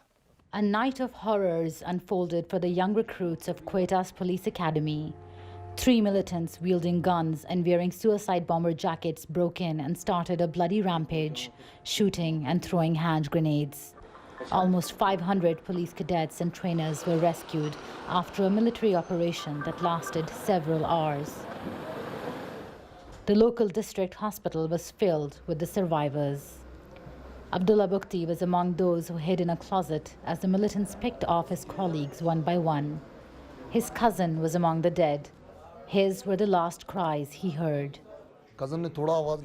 A night of horrors unfolded for the young recruits of Quetta's police academy. 3 militants wielding guns and wearing suicide bomber jackets broke in and started a bloody rampage, shooting and throwing hand grenades. Almost 500 police cadets and trainers were rescued after a military operation that lasted several hours. The local district hospital was filled with the survivors. Abdullah Bukti was among those who hid in a closet as the militants picked off his colleagues one by one. His cousin was among the dead. His were the last cries he heard.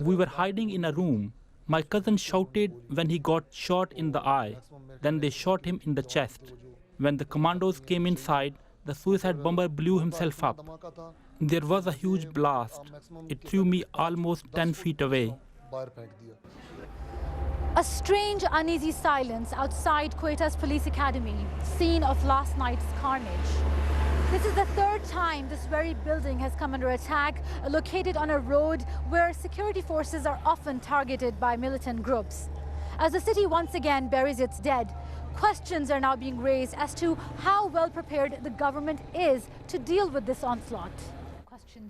We were hiding in a room. My cousin shouted when he got shot in the eye. Then they shot him in the chest. When the commandos came inside, the suicide bomber blew himself up. There was a huge blast. It threw me almost 10 feet away. A strange, uneasy silence outside Quetta's police academy, scene of last night's carnage. This is the third time this very building has come under attack, located on a road where security forces are often targeted by militant groups. As the city once again buries its dead, questions are now being raised as to how well prepared the government is to deal with this onslaught.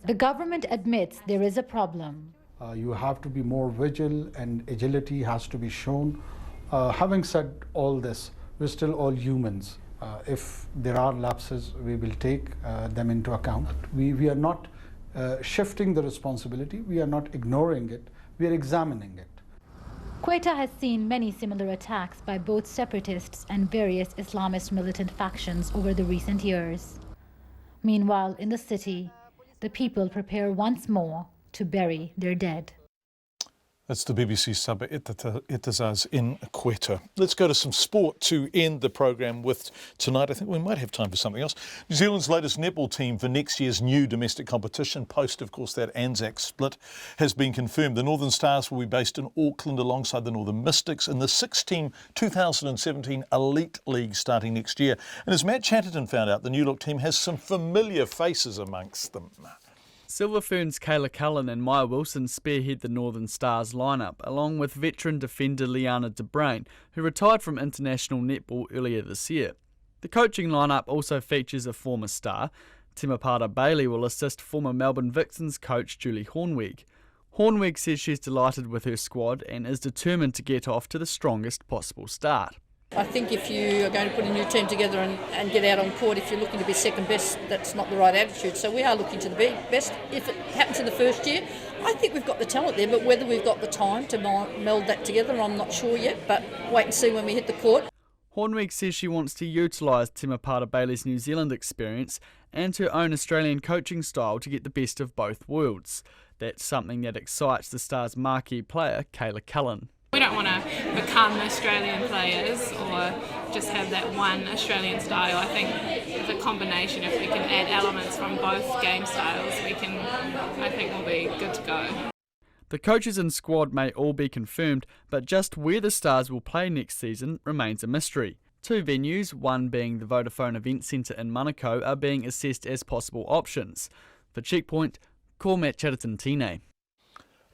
The government admits there is a problem. You have to be more vigilant and agility has to be shown. Having said all this, we're still all humans. If there are lapses, we will take them into account. We are not shifting the responsibility, we are not ignoring it, we are examining it. Quetta has seen many similar attacks by both separatists and various Islamist militant factions over the recent years. Meanwhile, in the city, the people prepare once more to bury their dead. That's the BBC's Sabah Etizaz in Quetta. Let's go to some sport to end the programme with tonight. I think we might have time for something else. New Zealand's latest netball team for next year's new domestic competition, post, of course, that Anzac split, has been confirmed. The Northern Stars will be based in Auckland alongside the Northern Mystics in the 6-team 2017 Elite League starting next year. And as Matt Chatterton found out, the New Look team has some familiar faces amongst them. Silver Ferns Kayla Cullen and Maya Wilson spearhead the Northern Stars lineup, along with veteran defender Liana de Bruin, who retired from international netball earlier this year. The coaching lineup also features a former star. Timapara Bailey will assist former Melbourne Vixens coach Julie Hornweg. Hornweg says she's delighted with her squad and is determined to get off to the strongest possible start. I think if you are going to put a new team together and get out on court, if you're looking to be second best, that's not the right attitude. So we are looking to be best. If it happens in the first year, I think we've got the talent there, but whether we've got the time to meld that together, I'm not sure yet, but wait and see when we hit the court. Hornweg says she wants to utilise Timapara Bailey's New Zealand experience and her own Australian coaching style to get the best of both worlds. That's something that excites the Stars' marquee player, Kayla Cullen. We don't want to become Australian players or just have that one Australian style. I think the combination, if we can add elements from both game styles, I think we'll be good to go. The coaches and squad may all be confirmed, but just where the Stars will play next season remains a mystery. 2 venues, one being the Vodafone Event Centre in Manukau, are being assessed as possible options. For Checkpoint, call Matt Chatterton Tine.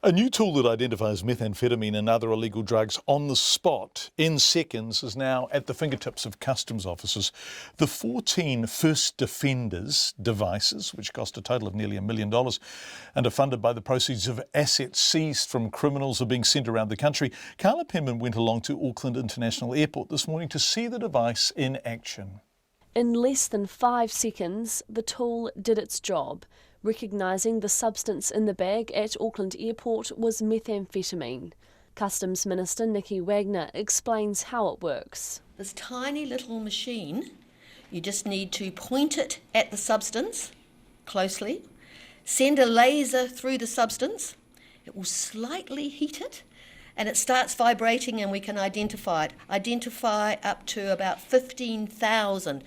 A new tool that identifies methamphetamine and other illegal drugs on the spot in seconds is now at the fingertips of customs officers. The 14 First Defenders devices, which cost a total of nearly $1 million and are funded by the proceeds of assets seized from criminals, are being sent around the country. Carla Penman went along to Auckland International Airport this morning to see the device in action. In less than 5 seconds, the tool did its job. Recognising the substance in the bag at Auckland Airport was methamphetamine. Customs Minister Nikki Wagner explains how it works. This tiny little machine, you just need to point it at the substance closely, send a laser through the substance, it will slightly heat it, and it starts vibrating, and we can identify it. Identify up to about 15,000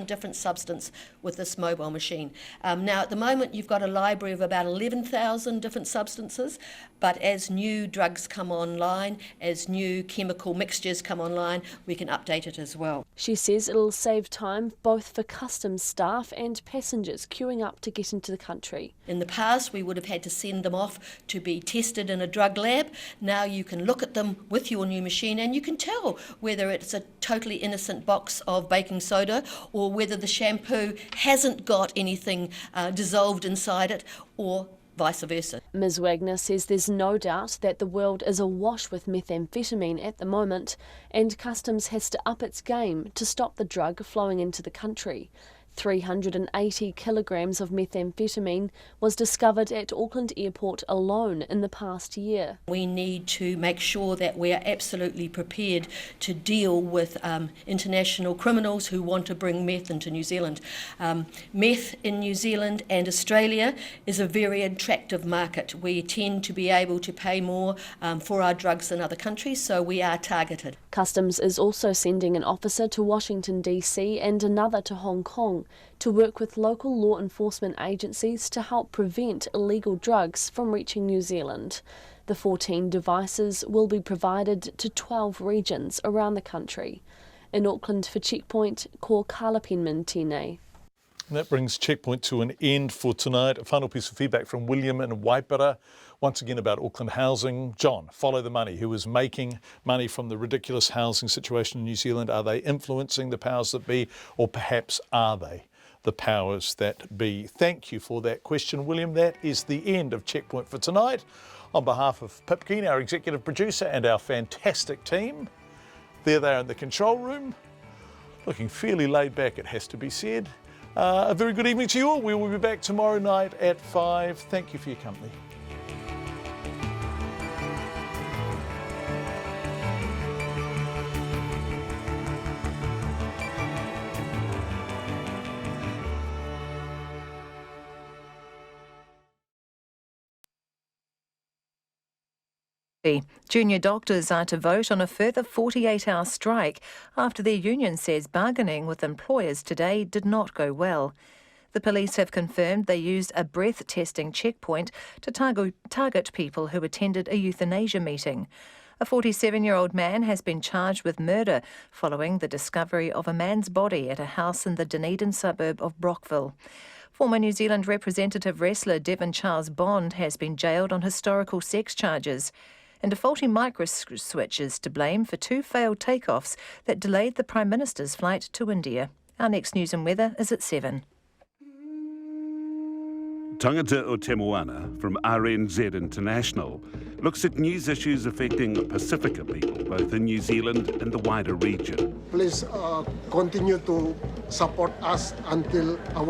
different substances with this mobile machine. Now, at the moment, you've got a library of about 11,000 different substances, but as new drugs come online, as new chemical mixtures come online, we can update it as well. She says it'll save time both for customs staff and passengers queuing up to get into the country. In the past, we would have had to send them off to be tested in a drug lab. Now you can look at them with your new machine and you can tell whether it's a totally innocent box of baking soda or whether the shampoo hasn't got anything dissolved inside it, or vice versa. Ms Wagner says there's no doubt that the world is awash with methamphetamine at the moment, and customs has to up its game to stop the drug flowing into the country. 380 kilograms of methamphetamine was discovered at Auckland Airport alone in the past year. We need to make sure that we are absolutely prepared to deal with international criminals who want to bring meth into New Zealand. Meth in New Zealand and Australia is a very attractive market. We tend to be able to pay more for our drugs than other countries, so we are targeted. Customs is also sending an officer to Washington DC and another to Hong Kong to work with local law enforcement agencies to help prevent illegal drugs from reaching New Zealand. The 14 devices will be provided to 12 regions around the country. In Auckland for Checkpoint, ko Carla Penman tēnei. And that brings Checkpoint to an end for tonight. A final piece of feedback from William in Waipara, once again about Auckland housing. John, follow the money. Who is making money from the ridiculous housing situation in New Zealand? Are they influencing the powers that be, or perhaps are they the powers that be? Thank you for that question, William. That is the end of Checkpoint for tonight. On behalf of Pipkeen, our executive producer, and our fantastic team, there they are in the control room, looking fairly laid back, it has to be said. A very good evening to you all. We will be back tomorrow night at 5. Thank you for your company. Junior doctors are to vote on a further 48-hour strike after their union says bargaining with employers today did not go well. The police have confirmed they used a breath testing checkpoint to target people who attended a euthanasia meeting. A 47-year-old man has been charged with murder following the discovery of a man's body at a house in the Dunedin suburb of Brockville. Former New Zealand representative wrestler Devon Charles Bond has been jailed on historical sex charges. And a faulty microswitch is to blame for 2 failed takeoffs that delayed the Prime Minister's flight to India. Our next news and weather is at 7. Tangata o Te Moana from RNZ International looks at news issues affecting Pacifica people, both in New Zealand and the wider region. Please continue to support us until our